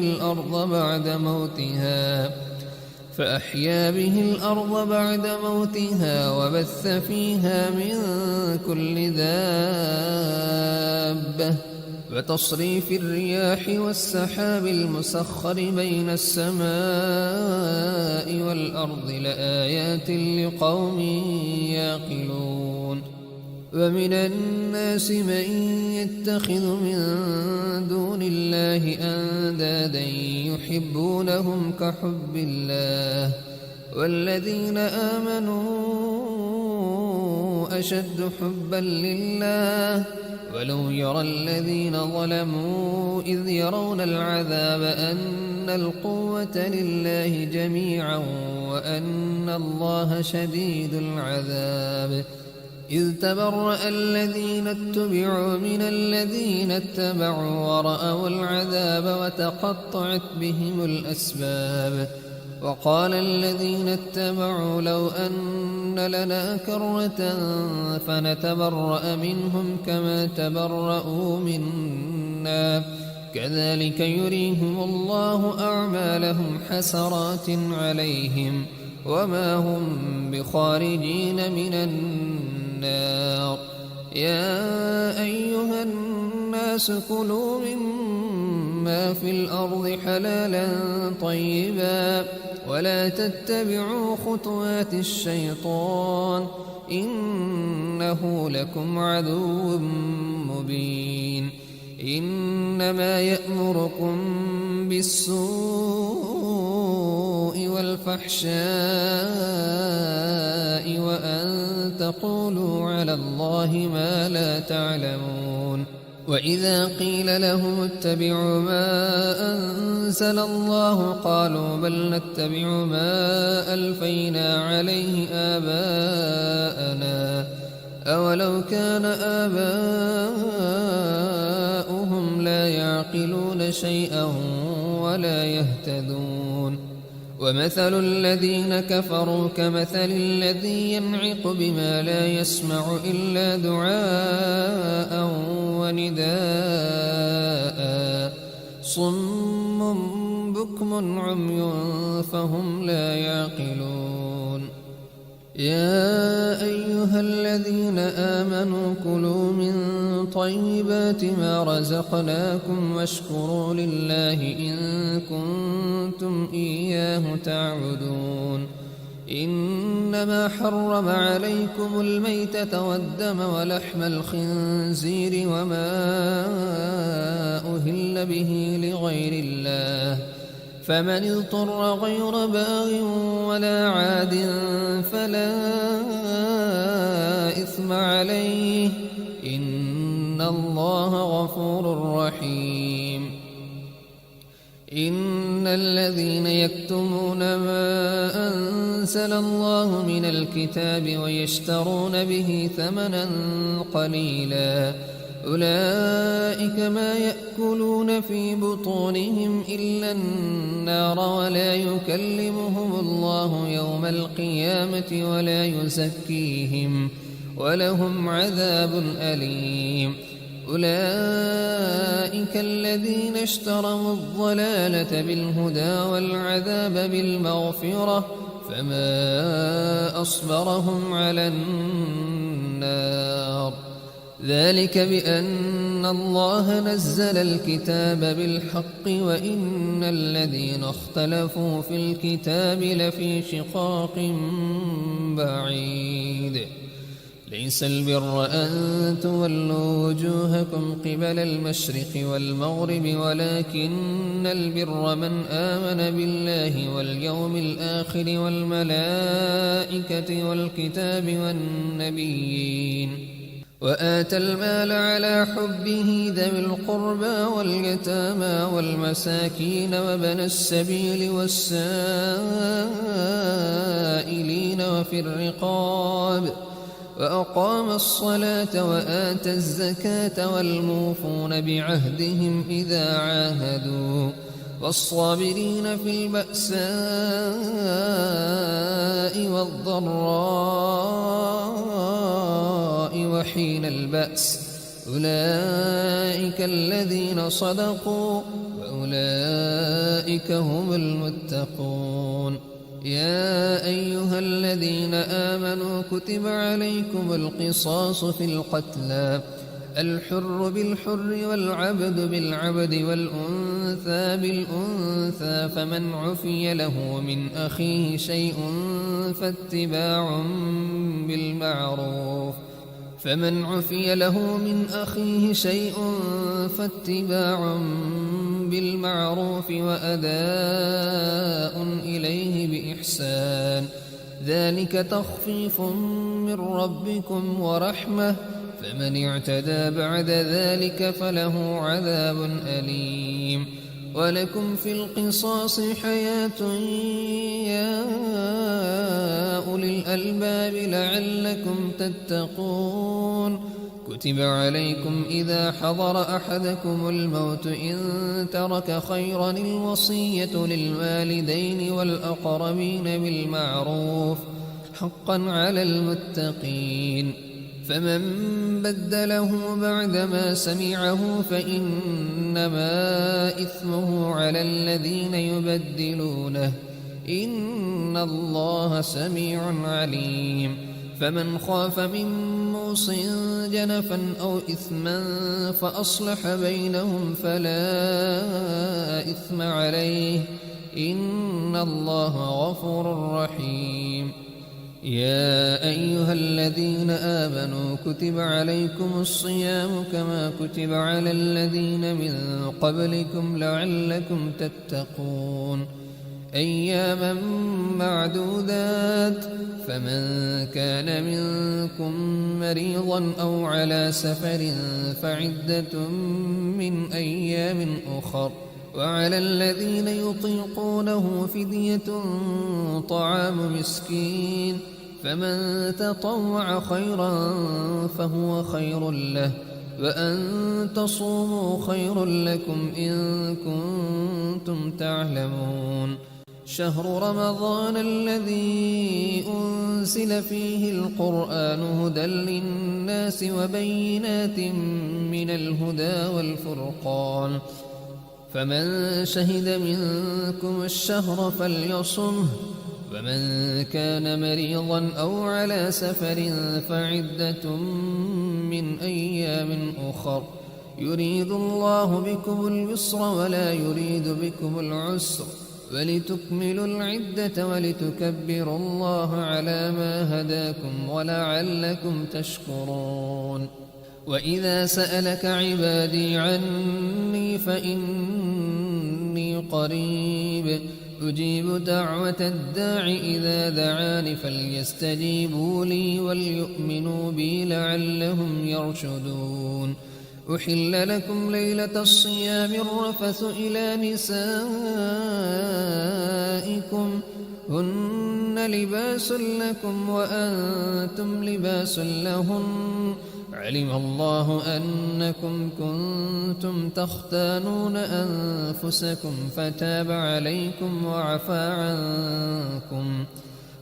الأرض بعد موتها وبث فيها من كل دابة وتصريف الرياح والسحاب المسخر بين السماء والأرض لآيات لقوم يعقلون. ومن الناس من يتخذ من دون الله أندادا يحبونهم كحب الله والذين آمنوا أشد حبا لله ولو يرى الذين ظلموا إذ يرون العذاب أن القوة لله جميعا وأن الله شديد العذاب. إذ تبرأ الذين اتبعوا من الذين اتبعوا ورأوا العذاب وتقطعت بهم الأسباب. وقال الذين اتبعوا لو أن لنا كرة فنتبرأ منهم كما تبرأوا منا كذلك يريهم الله أعمالهم حسرات عليهم وما هم بخارجين من النار. يا أيها الناس كلوا مما في الأرض حلالا طيبا ولا تتبعوا خطوات الشيطان إنه لكم عدو مبين. إنما يأمركم بالسوء والفحشاء تقولوا على الله ما لا تعلمون. وإذا قيل لهم اتبعوا ما أنزل الله قالوا بل نتبع ما ألفينا عليه آباءنا أولو كان آباؤهم لا يعقلون شيئا ولا يهتدون. ومثل الذين كفروا كمثل الذي ينعق بما لا يسمع إلا دعاء ونداء صم بكم عمي فهم لا يعقلون. يا أيها الذين آمنوا كلوا من طيبات ما رزقناكم واشكروا لله إن كنتم إياه تعبدون. إنما حرم عليكم الميتة والدم ولحم الخنزير وما أهل به لغير الله فمن اضطر غير باغ ولا عاد فلا إثم عليه إن الله غفور رحيم. إن الذين يكتمون ما أنزل الله من الكتاب ويشترون به ثمنا قليلا أولئك ما يأكلون في بطونهم إلا النار ولا يكلمهم الله يوم القيامة ولا يزكيهم ولهم عذاب أليم. أولئك الذين اشتروا الضلالة بالهدى والعذاب بالمغفرة فما أصبرهم على النار. ذلك بأن الله نزل الكتاب بالحق وإن الذين اختلفوا في الكتاب لفي شقاق بعيد. ليس البر أن تولوا وجوهكم قبل المشرق والمغرب ولكن البر من آمن بالله واليوم الآخر والملائكة والكتاب والنبيين وآتى المال على حبه ذوي القربى واليتامى والمساكين وابن السبيل والسائلين وفي الرقاب وأقام الصلاة وآتى الزكاة والموفون بعهدهم إذا عاهدوا والصابرين في البأساء والضراء وحين البأس أولئك الذين صدقوا وأولئك هم المتقون. يا أيها الذين آمنوا كتب عليكم القصاص في القتلى الحر بالحر والعبد بالعبد والأنثى بالأنثى فمن عفي له من أخيه شيء فاتباع بالمعروف وأداء إليه بإحسان ذلك تخفيف من ربكم ورحمة فمن اعتدى بعد ذلك فله عذاب أليم. ولكم في القصاص حياة يا أولي الألباب لعلكم تتقون. كتب عليكم إذا حضر أحدكم الموت إن ترك خيرا الوصية للوالدين والأقربين بالمعروف حقا على المتقين. فمن بدله بعدما سمعه فإنما إثمه على الذين يبدلونه إن الله سميع عليم. فمن خاف من موص جنفا أو إثما فأصلح بينهم فلا إثم عليه إن الله غفور رحيم. يا أيها الذين آمنوا كتب عليكم الصيام كما كتب على الذين من قبلكم لعلكم تتقون. أياما معدودات فمن كان منكم مريضا أو على سفر فعدة من أيام أخر وعلى الذين يطيقونه فدية طعام مسكين فمن تطوع خيرا فهو خير له وأن تصوموا خير لكم إن كنتم تعلمون شهر رمضان الذي أنزل فيه القرآن هدى للناس وبينات من الهدى والفرقان فمن شهد منكم الشهر فليصمه ومن كان مريضا أو على سفر فعدة من أيام أخر يريد الله بكم اليسر ولا يريد بكم العسر ولتكملوا العدة ولتكبروا الله على ما هداكم ولعلكم تشكرون وإذا سألك عبادي عني فإني قريب أجيب دعوة الداع إذا دعان فليستجيبوا لي وليؤمنوا بي لعلهم يرشدون أحل لكم ليلة الصيام الرفث إلى نسائكم هن لباس لكم وأنتم لباس لهن علم الله أنكم كنتم تختانون أنفسكم فتاب عليكم وعفى عنكم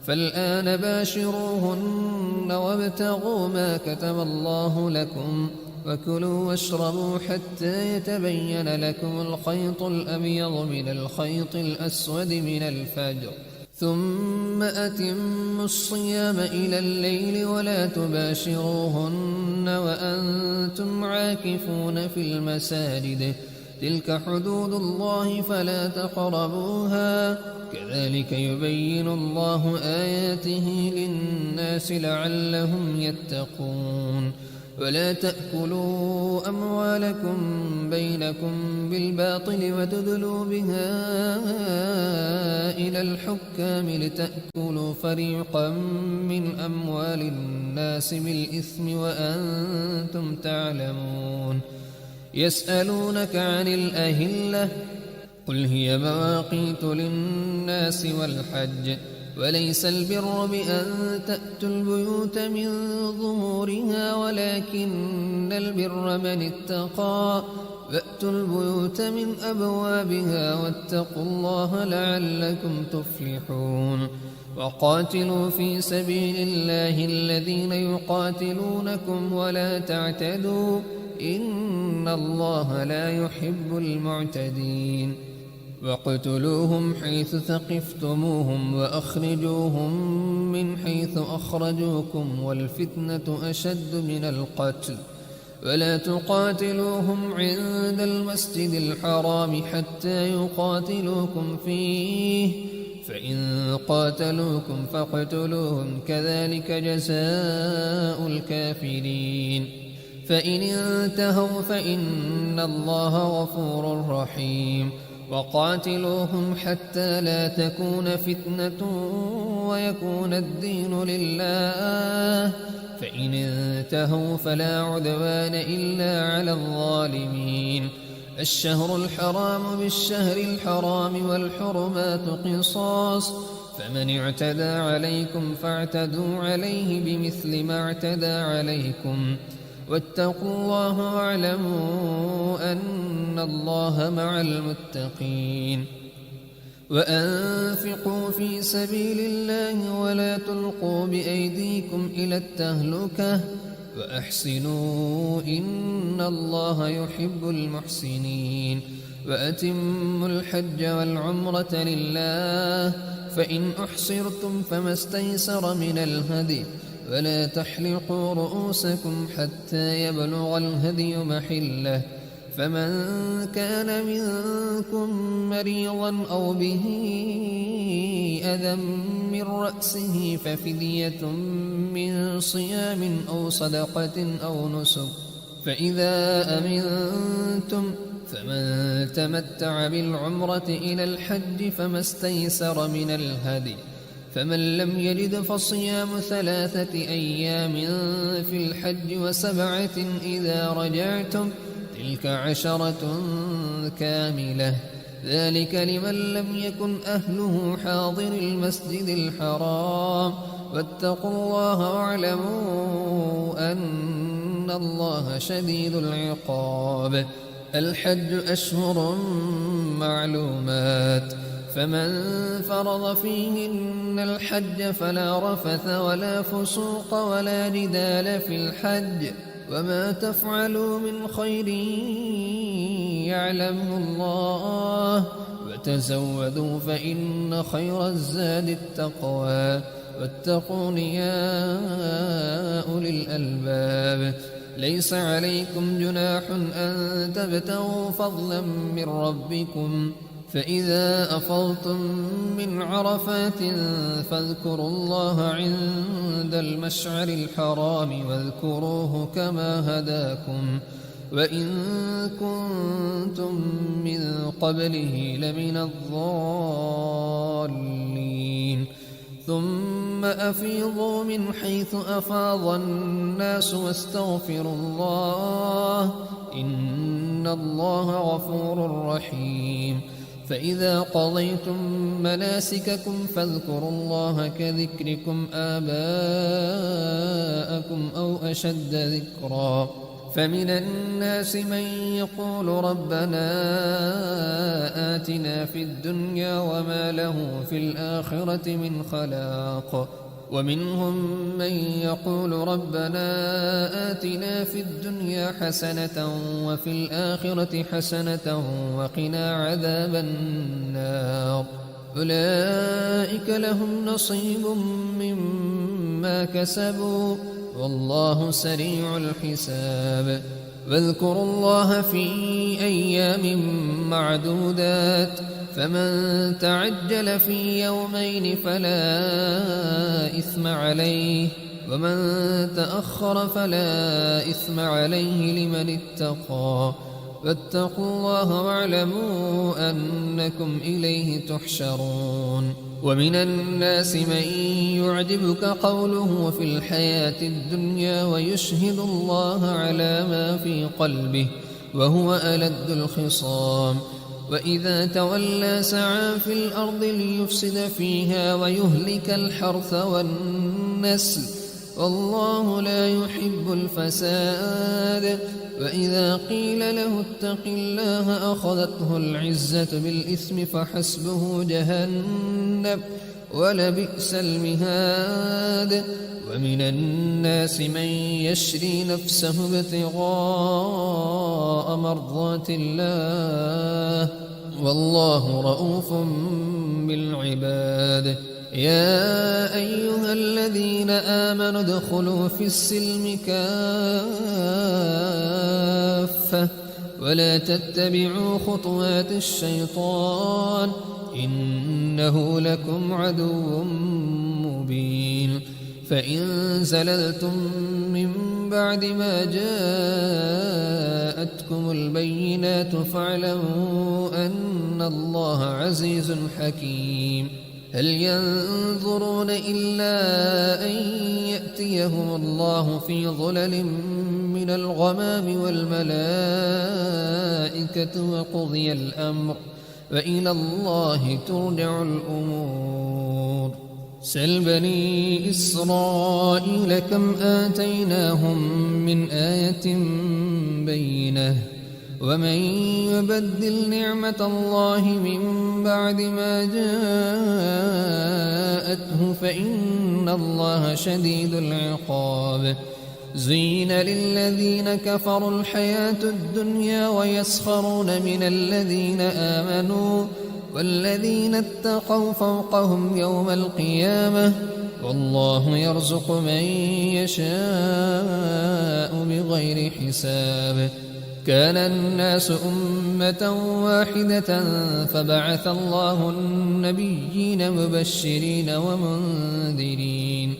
فالآن باشروهن وابتغوا ما كتب الله لكم وكلوا واشربوا حتى يتبين لكم الخيط الأبيض من الخيط الأسود من الفجر ثم أتموا الصيام إلى الليل ولا تباشروهن وأنتم عاكفون في المساجد تلك حدود الله فلا تقربوها كذلك يبين الله آياته للناس لعلهم يتقون ولا تأكلوا أموالكم بينكم بالباطل وتدلوا بها إلى الحكام لتأكلوا فريقا من أموال الناس بالإثم وأنتم تعلمون يسألونك عن الأهلة قل هي مواقيت للناس والحج وليس البر بأن تأتوا البيوت من ظهورها ولكن البر من اتقى فأتوا البيوت من أبوابها واتقوا الله لعلكم تفلحون وقاتلوا في سبيل الله الذين يقاتلونكم ولا تعتدوا إن الله لا يحب المعتدين واقتلوهم حيث ثقفتموهم وأخرجوهم من حيث أخرجوكم والفتنة أشد من القتل ولا تقاتلوهم عند المسجد الحرام حتى يقاتلوكم فيه فإن قاتلوكم فاقتلوهم كذلك جزاء الكافرين فإن انتهوا فإن الله غفور رحيم وقاتلوهم حتى لا تكون فتنة ويكون الدين لله فإن انتهوا فلا عدوان إلا على الظالمين الشهر الحرام بالشهر الحرام والحرمات قصاص فمن اعتدى عليكم فاعتدوا عليه بمثل ما اعتدى عليكم واتقوا الله واعلموا أن الله مع المتقين وأنفقوا في سبيل الله ولا تلقوا بأيديكم إلى التهلكة وأحسنوا إن الله يحب المحسنين وأتموا الحج والعمرة لله فإن أحصرتم فما استيسر من الهدي ولا تحلقوا رؤوسكم حتى يبلغ الهدي محله فمن كان منكم مريضا أو به أذى من رأسه ففدية من صيام أو صدقة أو نسك فإذا أمنتم فمن تمتع بالعمرة إلى الحج فما استيسر من الهدي فمن لم يجد فصيام 3 أيام في الحج و7 إذا رجعتم تلك 10 كاملة ذلك لمن لم يكن أهله حاضر المسجد الحرام واتقوا الله واعلموا أن الله شديد العقاب. الحج أشهر معلومات فمن فرض فيهن الحج فلا رفث ولا فسوق ولا جدال في الحج وما تفعلوا من خير يعلمه الله وتزودوا فإن خير الزاد التقوى واتقون يا أولي الألباب. ليس عليكم جناح أن تبتغوا فضلا من ربكم فإذا أفضتم من عرفات فاذكروا الله عند المشعر الحرام واذكروه كما هداكم وإن كنتم من قبله لمن الضالين. ثم أفيضوا من حيث أفاض الناس واستغفروا الله إن الله غفور رحيم. فإذا قضيتم مناسككم فاذكروا الله كذكركم آباءكم أو أشد ذكرا. فمن الناس من يقول ربنا آتنا في الدنيا وما له في الآخرة من خلاق ومنهم من يقول ربنا آتنا في الدنيا حسنة وفي الآخرة حسنة وقنا عذاب النار. أولئك لهم نصيب مما كسبوا والله سريع الحساب. واذكروا الله في أيام معدودات فمن تعجل في يومين فلا إثم عليه ومن تأخر فلا إثم عليه لمن اتقى واتقوا الله واعلموا أنكم إليه تحشرون. ومن الناس من يعجبك قوله في الحياة الدنيا ويشهد الله على ما في قلبه وهو ألد الخصام وإذا تولى سعى في الأرض ليفسد فيها ويهلك الحرث والنسل والله لا يحب الفساد. وإذا قيل له اتق الله أخذته العزة بالإثم فحسبه جهنم ولبئس المهاد. ومن الناس من يشري نفسه ابتغاء مرضات الله والله رؤوف بالعباد. يا أيها الذين آمنوا ادخلوا في السلم كافة ولا تتبعوا خطوات الشيطان إنه لكم عدو مبين. فإن زللتم من بعد ما جاءتكم البينات فاعلموا أن الله عزيز حكيم. هل ينظرون إلا أن يأتيهم الله في ظلل من الغمام والملائكة وقضي الأمر وإلى الله ترجع الأمور. سل بني إسرائيل كم آتيناهم من آية بينة ومن يبدل نعمة الله من بعد ما جاءته فإن الله شديد العقاب. زين للذين كفروا الحياة الدنيا ويسخرون من الذين آمنوا والذين اتقوا فوقهم يوم القيامة والله يرزق من يشاء بغير حساب. كان الناس أمة واحدة فبعث الله النبيين مبشرين ومنذرين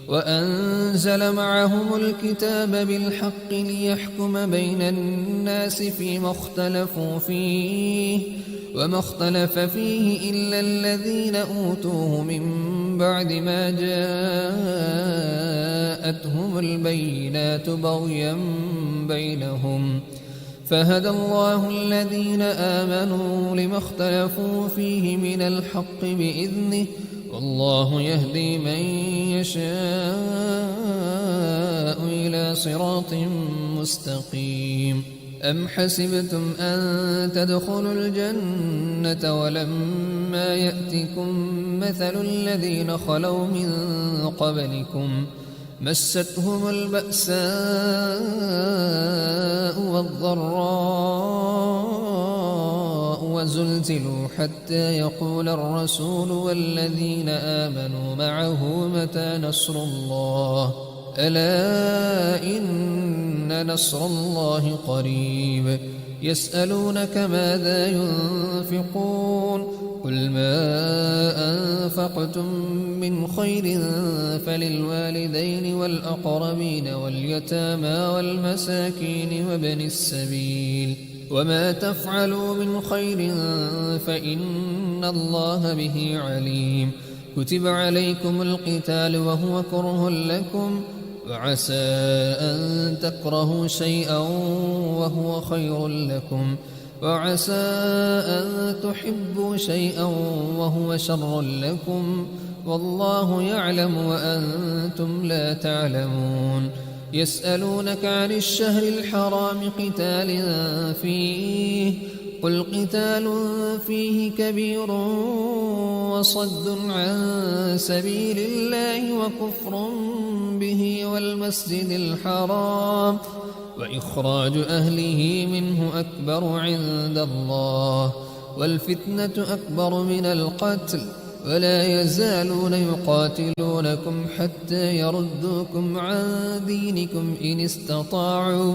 وأنزل معهم الكتاب بالحق ليحكم بين الناس فيما اختلفوا فيه وما اختلف فيه إلا الذين أوتوه من بعد ما جاءتهم البينات بغيا بينهم فهدى الله الذين آمنوا لما اختلفوا فيه من الحق بإذنه والله يهدي من يشاء إلى صراط مستقيم. أم حسبتم أن تدخلوا الجنة ولما يأتكم مثل الذين خلوا من قبلكم مستهم البأساء والضراء وزلزلوا حتى يقول الرسول والذين آمنوا معه متى نصر الله ألا إن نصر الله قريب. يسألونك ماذا ينفقون قل ما أنفقتم من خير فللوالدين والأقربين واليتامى والمساكين وابن السبيل وما تفعلوا من خير فإن الله به عليم. كتب عليكم القتال وهو كره لكم وعسى أن تكرهوا شيئا وهو خير لكم وعسى أن تحبوا شيئا وهو شر لكم والله يعلم وأنتم لا تعلمون. يسألونك عن الشهر الحرام قتال فيه قل قتال فيه كبير وصد عن سبيل الله وكفر به والمسجد الحرام وإخراج أهله منه أكبر عند الله والفتنة أكبر من القتل ولا يزالون يقاتلونكم حتى يردوكم عن دينكم إن استطاعوا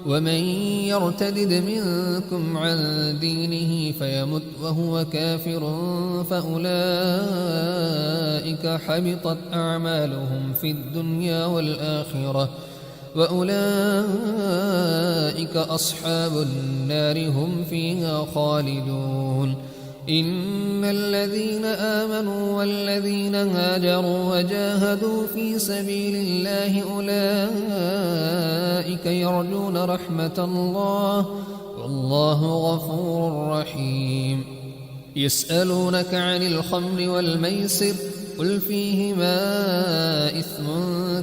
ومن يرتدد منكم عن دينه فيمت وهو كافر فأولئك حبطت أعمالهم في الدنيا والآخرة وأولئك أصحاب النار هم فيها خالدون. إن الذين آمنوا والذين هاجروا وجاهدوا في سبيل الله أولئك يرجون رحمة الله والله غفور رحيم. يسألونك عن الخمر والميسر قل فيهما إثم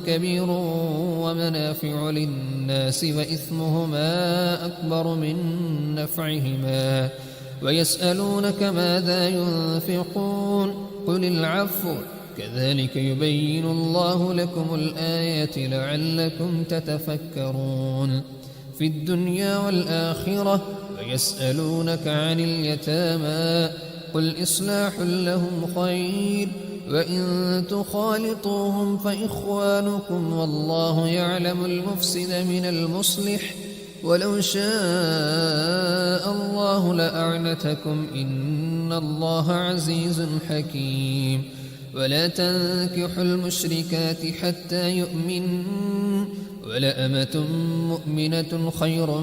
كبير ومنافع للناس وإثمهما أكبر من نفعهما ويسألونك ماذا ينفقون قل العفو كذلك يبين الله لكم الآيات لعلكم تتفكرون. في الدنيا والآخرة ويسألونك عن اليتامى قل إصلاح لهم خير وإن تخالطوهم فإخوانكم والله يعلم المفسد من المصلح ولو شاء الله لأعنتكم إن الله عزيز حكيم. ولا تنكحوا المشركات حتى يؤمنن ولأمة مؤمنة خير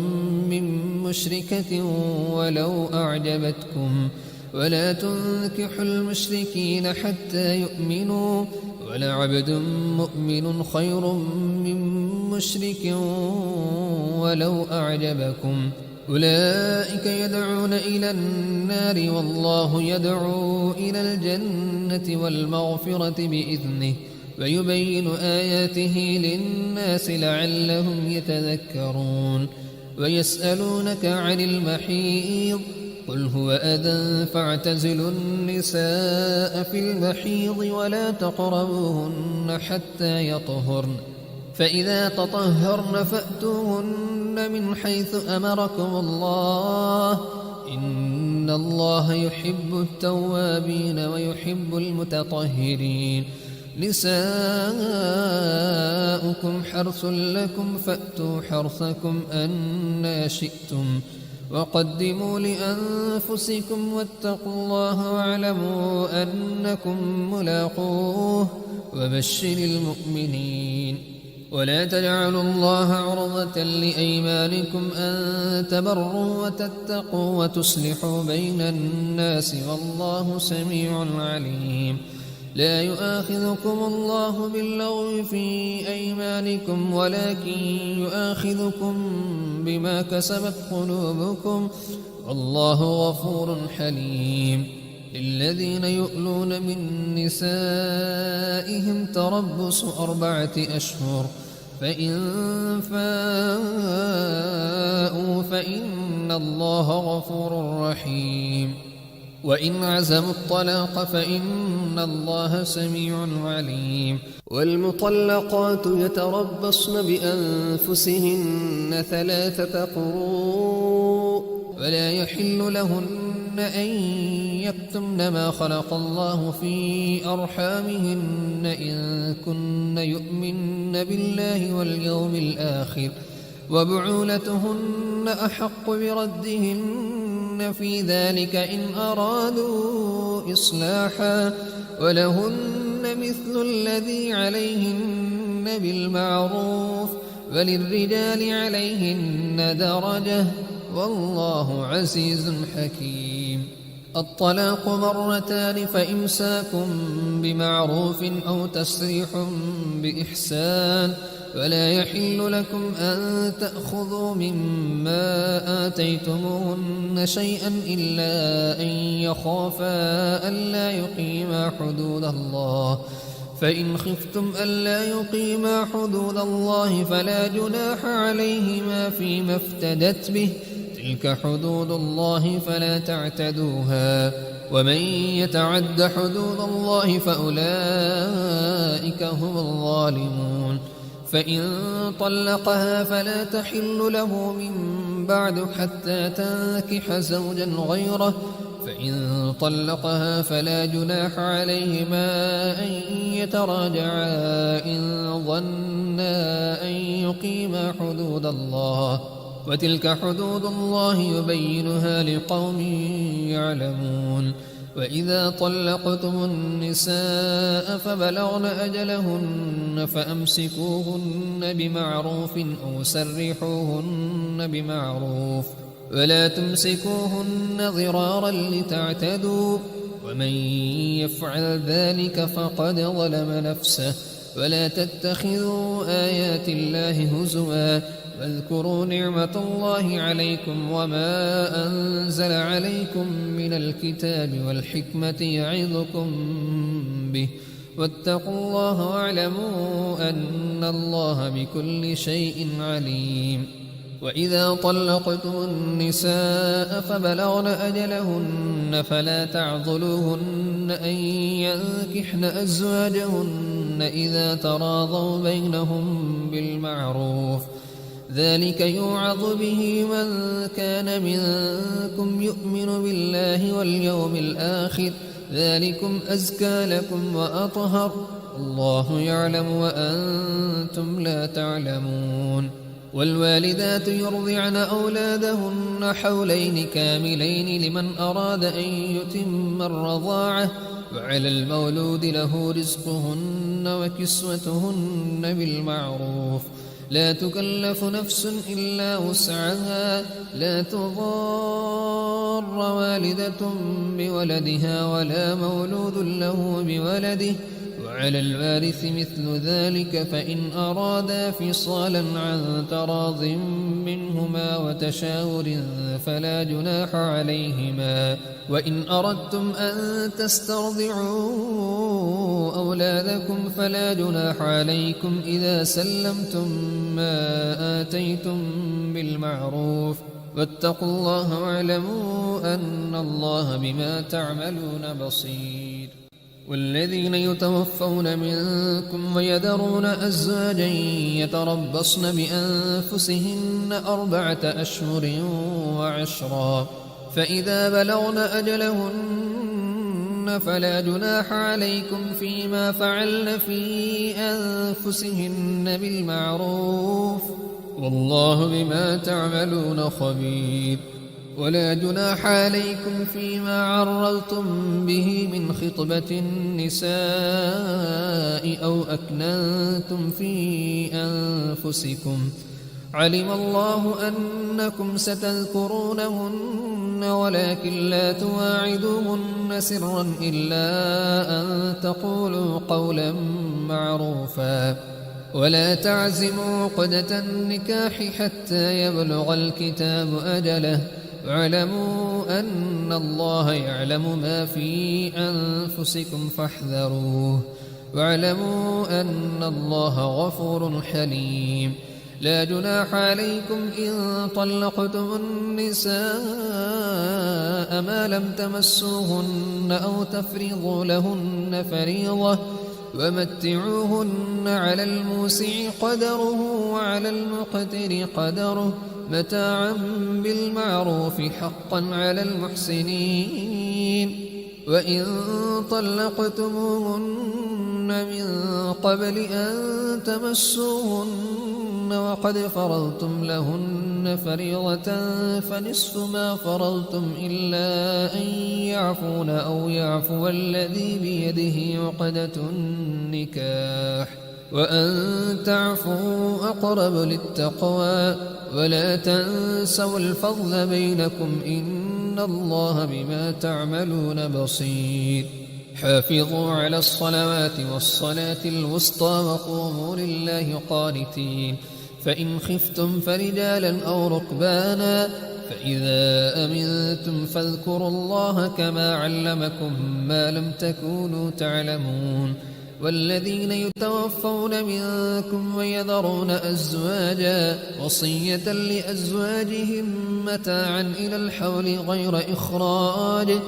من مشركة ولو أعجبتكم ولا تنكحوا المشركين حتى يؤمنوا ولعبد مؤمن خير من مشرك ولو أعجبكم أولئك يدعون إلى النار والله يدعو إلى الجنة والمغفرة بإذنه ويبين آياته للناس لعلهم يتذكرون. ويسألونك عن المحيض قل هو أذى فاعتزلوا النساء في المحيض ولا تقربوهن حتى يطهرن فإذا تطهرن فأتوهن من حيث أمركم الله إن الله يحب التوابين ويحب المتطهرين. نساؤكم حرث لكم فأتوا حرثكم أنى شئتم وقدموا لأنفسكم واتقوا الله واعلموا أنكم ملاقوه وبشر المؤمنين. ولا تجعلوا الله عرضة لأيمانكم أن تبروا وتتقوا وتصلحوا بين الناس والله سميع عليم. لا يؤاخذكم الله باللغو في أيمانكم ولكن يؤاخذكم بما كسبت قلوبكم والله غفور حليم. للذين يؤلون من نسائهم تربص 4 أشهر فإن فاءوا فإن الله غفور رحيم. وإن عزموا الطلاق فإن الله سميع عليم. والمطلقات يتربصن بأنفسهن 3 قروء ولا يحل لهن أن يكتمن ما خلق الله في أرحامهن إن كن يؤمن بالله واليوم الآخر وبعولتهن أحق بردهن في ذلك إن أرادوا إصلاحا ولهن مثل الذي عليهن بالمعروف وللرجال عليهن درجة والله عزيز حكيم. الطلاق 2 مرتان فإمساك بمعروف أو تسريح بإحسان ولا يحل لكم أن تأخذوا مما آتيتموهن شيئا إلا أن يخافا ألا يقيما حدود الله فإن خفتم ألا يقيما حدود الله فلا جناح عليهما فيما افتدت به تلك حدود الله فلا تعتدوها ومن يتعد حدود الله فأولئك هم الظالمون. فإن طلقها فلا تحل له من بعد حتى تنكح زوجا غيره فإن طلقها فلا جناح عليهما أن يتراجعا إن ظنا أن يقيما حدود الله وتلك حدود الله يبينها لقوم يعلمون. وإذا طلقتم النساء فبلغن أجلهن فأمسكوهن بمعروف أو سرحوهن بمعروف ولا تمسكوهن ضرارا لتعتدوا ومن يفعل ذلك فقد ظلم نفسه. ولا تتخذوا آيات الله هزوا واذكروا نعمة الله عليكم وما أنزل عليكم من الكتاب والحكمة يعظكم به واتقوا الله واعلموا أن الله بكل شيء عليم. وإذا طلقتم النساء فبلغن أجلهن فلا تعضلوهن أن ينكحن أزواجهن إذا تراضوا بينهم بالمعروف ذلك يوعظ به من كان منكم يؤمن بالله واليوم الآخر ذلكم أزكى لكم وأطهر الله يعلم وأنتم لا تعلمون. والوالدات يرضعن أولادهن حولين كاملين لمن أراد أن يتم الرضاعة وعلى المولود له رزقهن وكسوتهن بالمعروف لا تكلف نفس إلا وسعها لا تضار والدة بولدها ولا مولود له بولده وعلى الوارث مثل ذلك فإن أرادا فصالا عن تراض منهما وتشاور فلا جناح عليهما. وإن أردتم أن تسترضعوا أولادكم فلا جناح عليكم إذا سلمتم ما آتيتم بالمعروف واتقوا الله واعلموا أن الله بما تعملون بصير. والذين يتوفون منكم ويذرون أزواجا يتربصن بأنفسهن 4 أشهر وعشرا فإذا بلغن أجلهن فلا جناح عليكم فيما فعلن في أنفسهن بالمعروف والله بما تعملون خبير. ولا جناح عليكم فيما عرضتم به من خطبة النساء أو أكننتم في أنفسكم علم الله أنكم ستذكرونهن ولكن لا تواعدوهن سرا إلا أن تقولوا قولا معروفا ولا تعزموا عقدة النكاح حتى يبلغ الكتاب أجله واعلموا أن الله يعلم ما في أنفسكم فاحذروه واعلموا أن الله غفور حليم لا جناح عليكم إن طلقتم النساء ما لم تمسوهن أو تفرضوا لهن فريضة ومتعوهن على الموسع قدره وعلى المقتر قدره متاعا بالمعروف حقا على المحسنين وإن طلقتموهن من قبل أن تمسوهن وقد فرضتم لهن فريضة فنصف ما فرضتم إلا أن يعفون أو يعفو الذي بيده عقدة النكاح وأن تعفوا أقرب للتقوى ولا تنسوا الفضل بينكم إن الله بما تعملون بصير حافظوا على الصلوات والصلاة الوسطى وقوموا لله قانتين فإن خفتم فرجالا أو ركبانا فإذا أمنتم فاذكروا الله كما علمكم ما لم تكونوا تعلمون والذين يتوفون منكم ويذرون أزواجا وصية لأزواجهم متاعا إلى الحول غير إخراج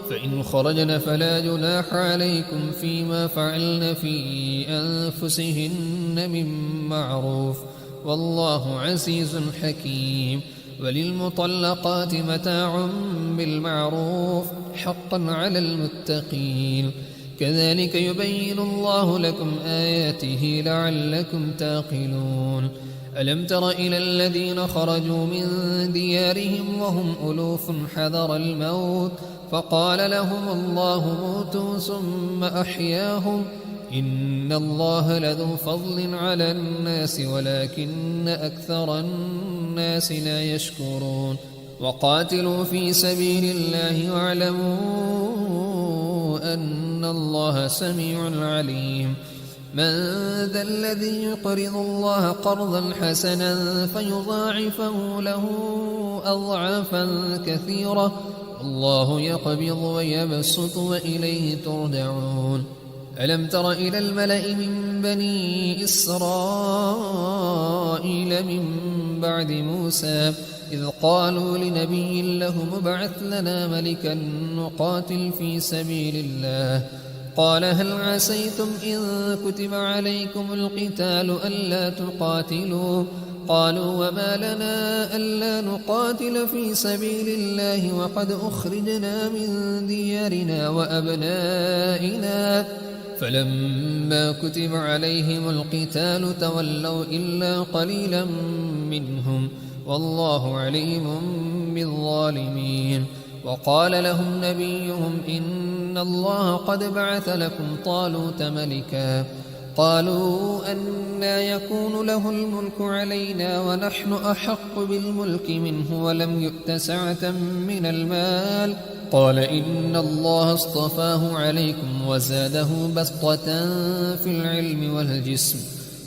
فإن خرجن فلا جناح عليكم فيما فعلن في أنفسهن من معروف والله عزيز حكيم وللمطلقات متاع بالمعروف حقا على المتقين كذلك يبين الله لكم آياته لعلكم تعقلون ألم تر إلى الذين خرجوا من ديارهم وهم ألوف حذر الموت فقال لهم الله موتوا ثم أحياهم إن الله لذو فضل على الناس ولكن أكثر الناس لا يشكرون وقاتلوا في سبيل الله واعلموا أن الله سميع عليم من ذا الذي يقرض الله قرضا حسنا فيضاعفه له أضعافا كثيرة الله يقبض ويبسط وإليه ترجعون ألم تر إلى الملأ من بني إسرائيل من بعد موسى إذ قالوا لنبي له ابعث لنا ملكا نقاتل في سبيل الله قال هل عسيتم إن كتب عليكم القتال ألا تقاتلوا قالوا وما لنا ألا نقاتل في سبيل الله وقد أخرجنا من ديارنا وأبنائنا فلما كتب عليهم القتال تولوا إلا قليلا منهم والله عليم بالظالمين وقال لهم نبيهم إن الله قد بعث لكم طالوت ملكا قالوا أنى يكون له الملك علينا ونحن أحق بالملك منه ولم يؤت سعة من المال قال إن الله اصطفاه عليكم وزاده بسطة في العلم والجسم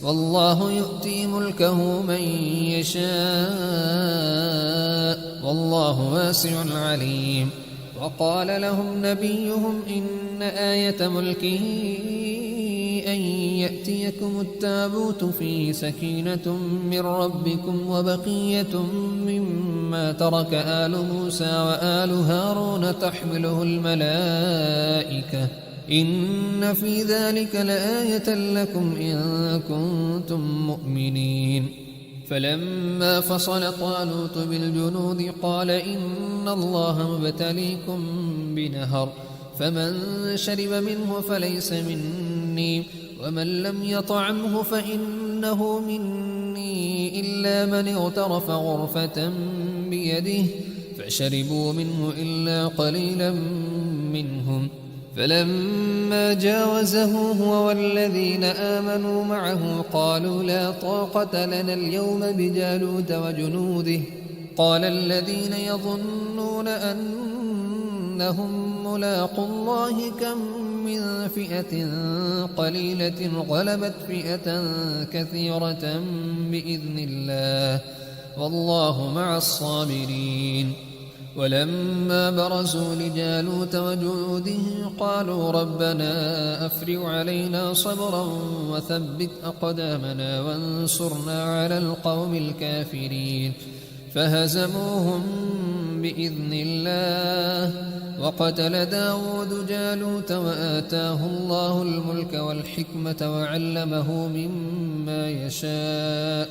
والله يؤتي ملكه من يشاء والله واسع عليم وقال لهم نبيهم إن آية ملكه أن يأتيكم التابوت فيه سكينة من ربكم وبقية مما ترك آل موسى وآل هارون تحمله الملائكة إن في ذلك لآية لكم إن كنتم مؤمنين فلما فصل طالوت بالجنود قال إن الله مبتليكم بنهر فمن شرب منه فليس مني ومن لم يطعمه فإنه مني إلا من اغترف غرفة بيده فشربوا منه إلا قليلا منهم فلما جاوزه هو والذين آمنوا معه قالوا لا طاقة لنا اليوم بجالوت وجنوده. قال الذين يظنون أنهم ملاقوا الله كم من فئة قليلة غلبت فئة كثيرة بإذن الله والله مع الصابرين. ولما برزوا لجالوت وجنوده قالوا ربنا أفرغ علينا صبرا وثبت أقدامنا وانصرنا على القوم الكافرين. فهزموهم بإذن الله. وقتل داود جالوت وآتاه الله الملك والحكمة وعلمه مما يشاء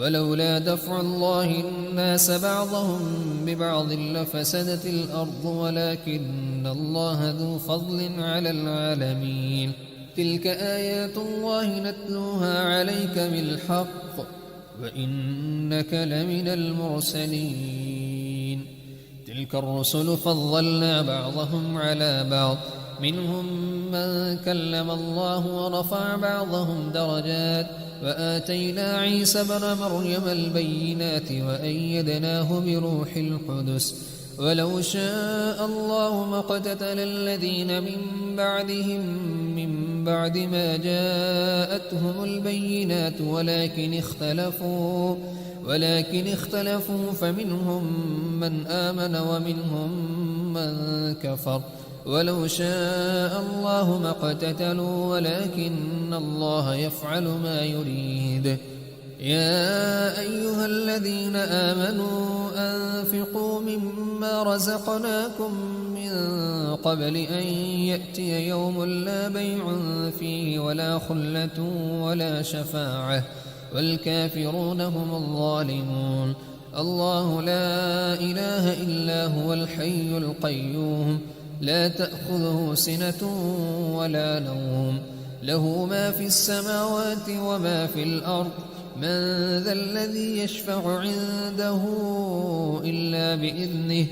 ولولا دفع الله الناس بعضهم ببعض لفسدت الأرض ولكن الله ذو فضل على العالمين. تلك آيات الله نتلوها عليك بالحق وإنك لمن المرسلين. تلك الرسل فضلنا بعضهم على بعض منهم من كلم الله ورفع بعضهم درجات وآتينا عيسى ابن مريم البينات وأيدناه بروح القدس. ولو شاء الله ما اقتتل الذين من بعدهم من بعد ما جاءتهم البينات ولكن اختلفوا فمنهم من آمن ومنهم من كفر. ولو شاء الله ما اقتتلوا ولكن الله يفعل ما يريد. يا أيها الذين آمنوا أنفقوا مما رزقناكم من قبل أن يأتي يوم لا بيع فيه ولا خلة ولا شفاعة والكافرون هم الظالمون. الله لا إله إلا هو الحي القيوم لا تأخذه سنة ولا نوم له ما في السماوات وما في الأرض. من ذا الذي يشفع عنده إلا بإذنه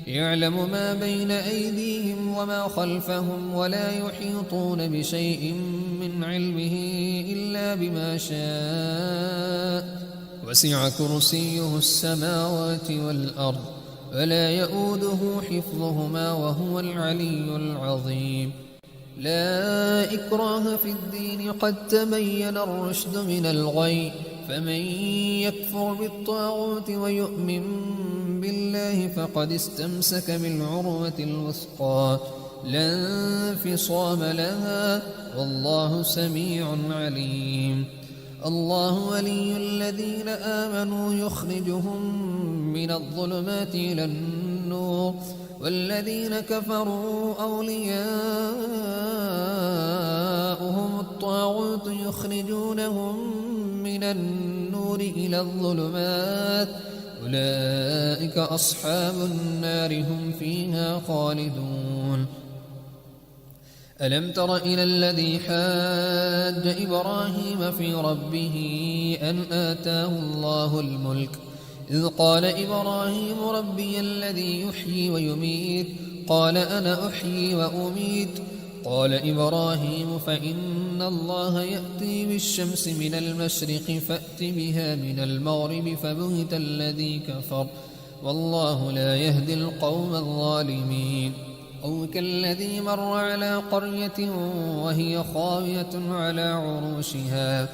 يعلم ما بين أيديهم وما خلفهم ولا يحيطون بشيء من علمه إلا بما شاء وسع كرسيه السماوات والأرض ولا يؤوده حفظهما وهو العلي العظيم. لا إكراه في الدين قد تبين الرشد من الغي. فمن يكفر بالطاغوت ويؤمن بالله فقد استمسك بالعروة الوثقى لا انفصام لها والله سميع عليم. الله ولي الذين آمنوا يخرجهم من الظلمات إلى النور والذين كفروا أولياؤهم الطاغوت يخرجونهم من النور إلى الظلمات أولئك أصحاب النار هم فيها خالدون. ألم تر إلى الذي حاج إبراهيم في ربه أن آتاه الله الملك إذ قال إبراهيم ربي الذي يحيي ويميت قال أنا أحيي وأميت. قال إبراهيم فإن الله يأتي بالشمس من المشرق فأت بها من المغرب فبهت الذي كفر والله لا يهدي القوم الظالمين. أو كالذي مر على قرية وهي خاوية على عروشها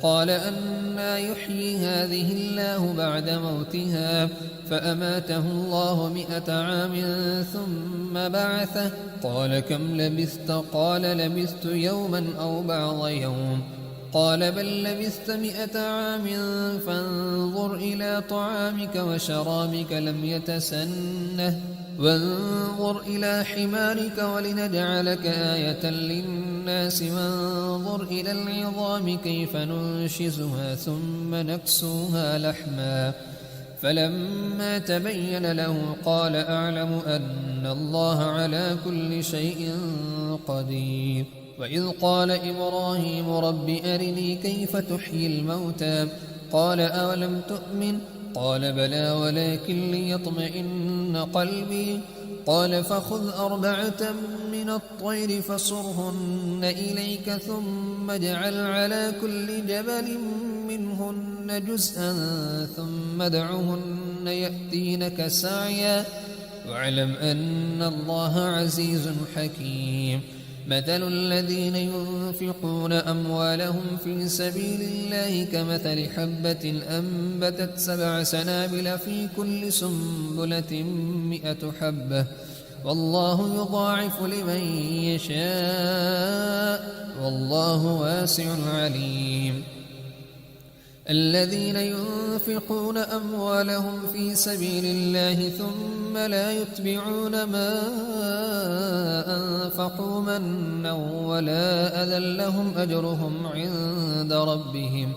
قال أنى يحيي هذه الله بعد موتها فأماته الله 100 عام ثم بعثه قال كم لبثت قال لبثت يوما أو بعض يوم قال بل لبثت 100 عام فانظر إلى طعامك وشرابك لم يتسنه وانظر إلى حمارك ولنجعلك آية للناس وانظر إلى العظام كيف ننشزها ثم نكسوها لحما فلما تبين له قال أعلم أن الله على كل شيء قدير. وإذ قال إبراهيم رب أرني كيف تحيي الموتى قال أولم تؤمن قال بلى ولكن ليطمئن قلبي قال فخذ 4 من الطير فصرهن إليك ثم اجعل على كل جبل منهن جزءا ثم ادعهن يأتينك سعيا واعلم أن الله عزيز حكيم مثل الذين ينفقون أموالهم في سبيل الله كمثل حبة أنبتت 7 سنابل في كل سنبلة 100 حبة والله يضاعف لمن يشاء والله واسع عليم الذين ينفقون أموالهم في سبيل الله ثم لا يتبعون ما أنفقوا منا ولا أذى لهم أجرهم عند ربهم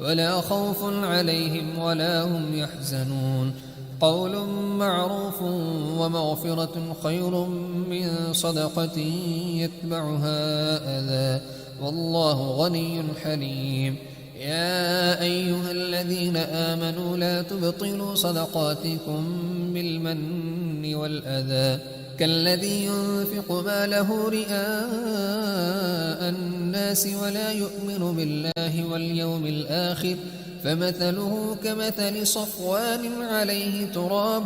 ولا خوف عليهم ولا هم يحزنون قول معروف ومغفرة خير من صدقة يتبعها أذى والله غني حليم يا أيها الذين آمنوا لا تبطلوا صدقاتكم بالمن والأذى كالذي ينفق ماله رئاء الناس ولا يؤمن بالله واليوم الآخر فمثله كمثل صفوان عليه تراب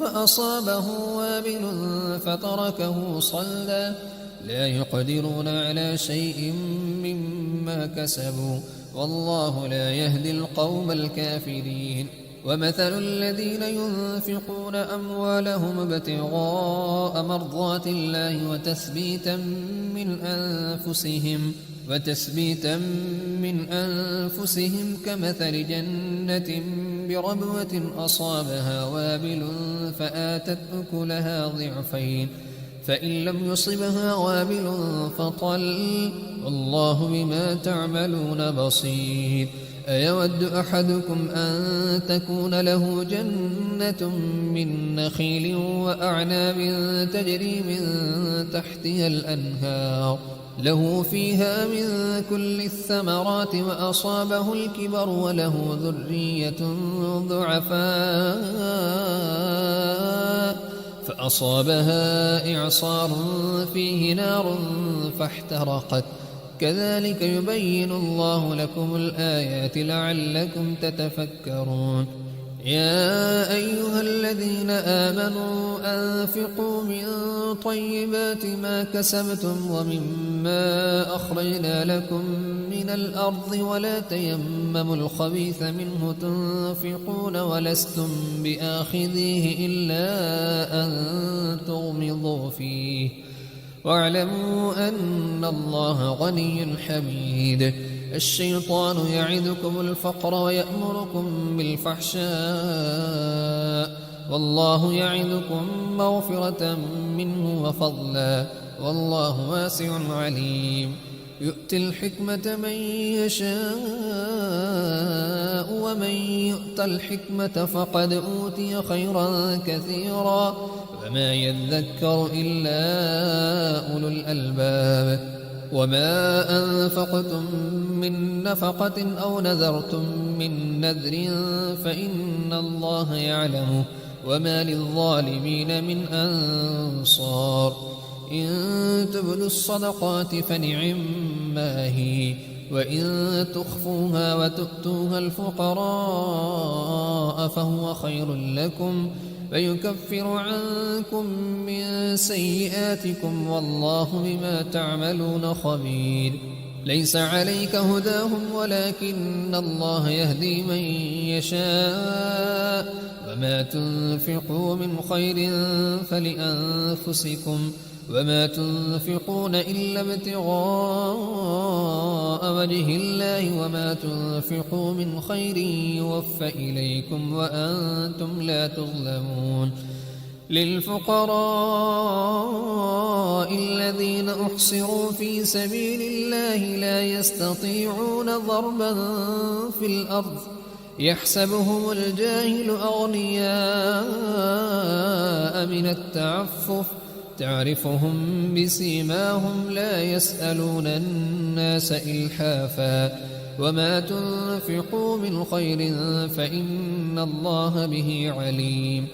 فأصابه وابل فتركه صلدا لا يقدرون على شيء مما كسبوا والله لا يهدي القوم الكافرين ومثل الذين ينفقون أموالهم ابتغاء مرضات الله وتثبيتا من أنفسهم كمثل جنة بربوة أصابها وابل فآتت أكلها ضعفين فإن لم يصبها وابل فطل والله بما تعملون بصير أيود أحدكم أن تكون له جنة من نخيل وأعناب تجري من تحتها الأنهار له فيها من كل الثمرات وأصابه الكبر وله ذرية ضعفاء فأصابها إعصار فيه نار فاحترقت كذلك يبين الله لكم الآيات لعلكم تتفكرون يا أيها الذين آمنوا أنفقوا من طيبات ما كسبتم ومما أخرجنا لكم من الأرض ولا تيمموا الخبيث منه تنفقون ولستم بآخذيه إلا أن تغمضوا فيه واعلموا أن الله غني حميد الشيطان يعدكم الفقر ويأمركم بالفحشاء والله يعدكم مغفرة منه وفضلا والله واسع عليم يؤتي الحكمة من يشاء ومن يؤت الحكمة فقد أوتي خيرا كثيرا وما يذكر إلا أولو الألباب وما أنفقتم من نفقة أو نذرتم من نذر فإن الله يعلمه وما للظالمين من أنصار إن تبدوا الصدقات فنعما هي وإن تخفوها وتؤتوها الفقراء فهو خير لكم فيكفر عنكم من سيئاتكم والله بما تعملون خبير ليس عليك هداهم ولكن الله يهدي من يشاء وما تنفقوا من خير فلأنفسكم وما تنفقون إلا ابتغاء وجه الله وما تنفقوا من خير يوفى إليكم وأنتم لا تظلمون للفقراء الذين أحصروا في سبيل الله لا يستطيعون ضربا في الأرض يحسبهم الجاهل أغنياء من التعفف تعرفهم بسيماهم لا يسألون الناس إلحافا وما تنفقوا من خير فإن الله به عليم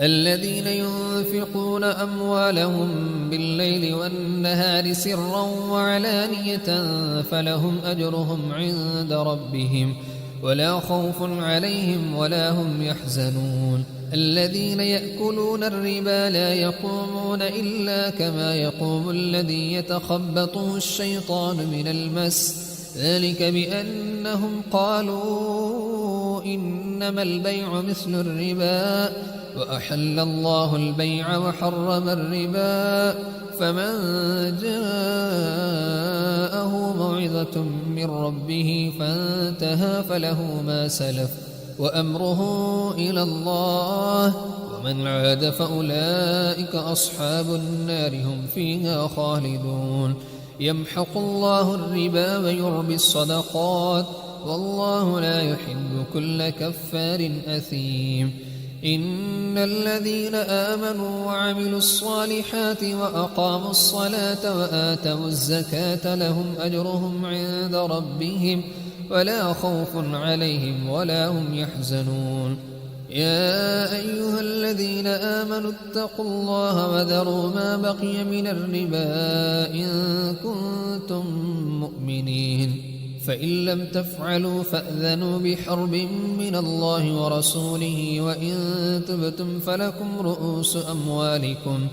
الذين ينفقون أموالهم بالليل والنهار سرا وعلانية فلهم أجرهم عند ربهم ولا خوف عليهم ولا هم يحزنون الذين يأكلون الربا لا يقومون إلا كما يقوم الذي يتخبطه الشيطان من المس ذلك بأنهم قالوا إنما البيع مثل الربا وأحل الله البيع وحرم الربا فمن جاءه موعظة من ربه فانتهى فله ما سلف وأمره إلى الله ومن عاد فأولئك أصحاب النار هم فيها خالدون يمحق الله الربا ويربي الصدقات والله لا يحب كل كفار أثيم إن الذين آمنوا وعملوا الصالحات وأقاموا الصلاة وآتوا الزكاة لهم أجرهم عند ربهم ولا خوف عليهم ولا هم يحزنون يا أيها الذين آمنوا اتقوا الله وذروا ما بقي من الربا إن كنتم مؤمنين فإن لم تفعلوا فأذنوا بحرب من الله ورسوله وإن تبتم فلكم رؤوس أموالكم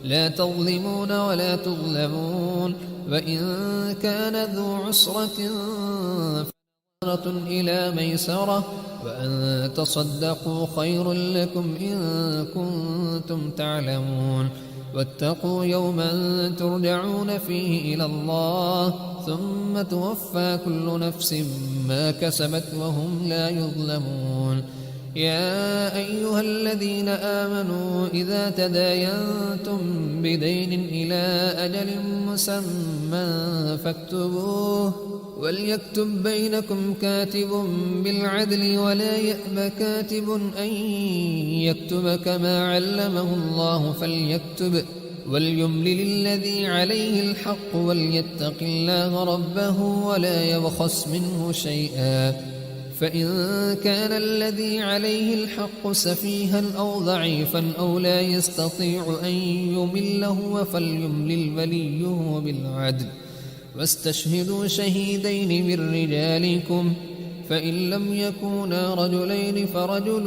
لا تظلمون ولا تظلمون وإن كان ذو عسرة فنظرة إلى ميسرة وأن تصدقوا خير لكم إن كنتم تعلمون واتقوا يوما ترجعون فيه إلى الله ثم توفى كل نفس ما كسبت وهم لا يظلمون يا أيها الذين آمنوا إذا تداينتم بدين إلى أجل مسمى فاكتبوه وليكتب بينكم كاتب بالعدل ولا يأب كاتب أن يكتب كما علمه الله فليكتب وليملل الذي عليه الحق وليتق الله ربه ولا يبخس منه شيئا فإن كان الذي عليه الحق سفيها أو ضعيفا أو لا يستطيع أن يمله فليملل وليه بالعدل واستشهدوا شهيدين من رجالكم فإن لم يكونا رجلين فرجل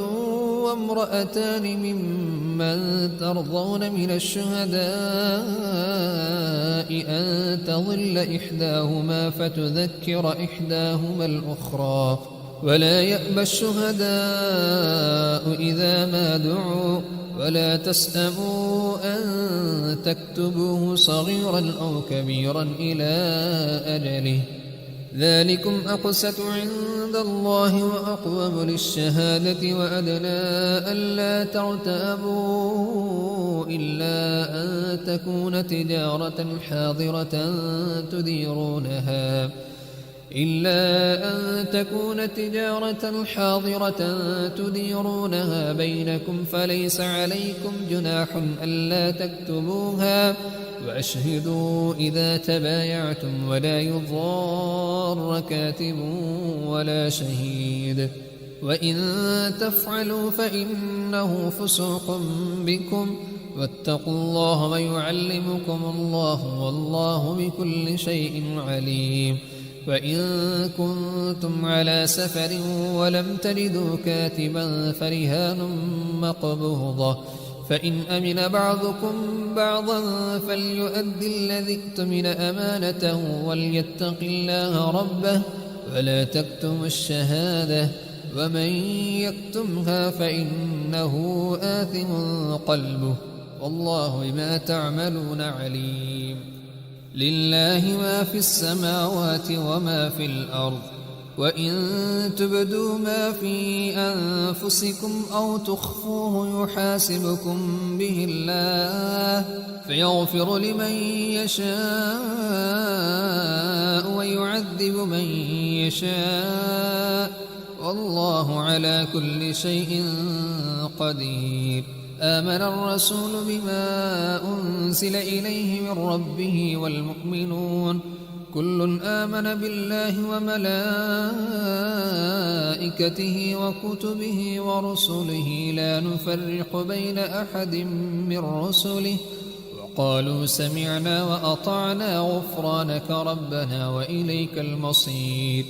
وامرأتان ممن ترضون من الشهداء أن تضل إحداهما فتذكر إحداهما الأخرى ولا يأبى الشهداء إذا ما دعوا ولا تسأموا أن تكتبوه صغيرا أو كبيرا إلى أجله ذلكم أقسط عند الله وأقوم للشهادة وأدنى ألا ترتابوا إلا أن تكون تجارة حاضرة تديرونها بينكم فليس عليكم جناح ألا تكتبوها وأشهدوا إذا تبايعتم ولا يضار كاتب ولا شهيد وإن تفعلوا فإنه فسوق بكم واتقوا الله ويعلمكم الله والله بكل شيء عليم وإن كنتم على سفر ولم تجدوا كاتبا فرهان مقبوضة فإن أمن بعضكم بعضا فليؤد الذي اؤتمن أمانته وليتق الله ربه ولا تكتم الشهادة ومن يكتمها فإنه آثم قلبه والله بما تعملون عليم لله ما في السماوات وما في الأرض وإن تبدوا ما في أنفسكم أو تخفوه يحاسبكم به الله فيغفر لمن يشاء ويعذب من يشاء والله على كل شيء قدير آمن الرسول بما أنزل إليه من ربه والمؤمنون كل آمن بالله وملائكته وكتبه ورسله لا نفرق بين أحد من رسله وقالوا سمعنا وأطعنا غفرانك ربنا وإليك المصير.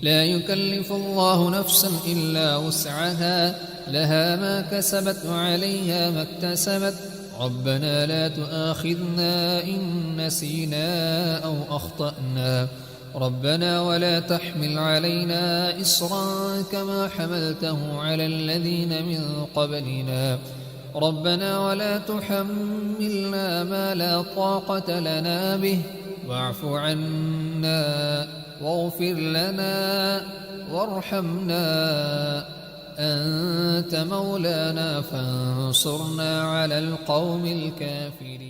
لا يكلف الله نفسا إلا وسعها لها ما كسبت وعليها ما اكتسبت ربنا لا تؤاخذنا إن نسينا أو أخطأنا ربنا ولا تحمل علينا إصرا كما حملته على الذين من قبلنا ربنا ولا تحملنا ما لا طاقة لنا به واعف عنا واغفر لنا وارحمنا أنت مولانا فانصرنا على القوم الكافرين.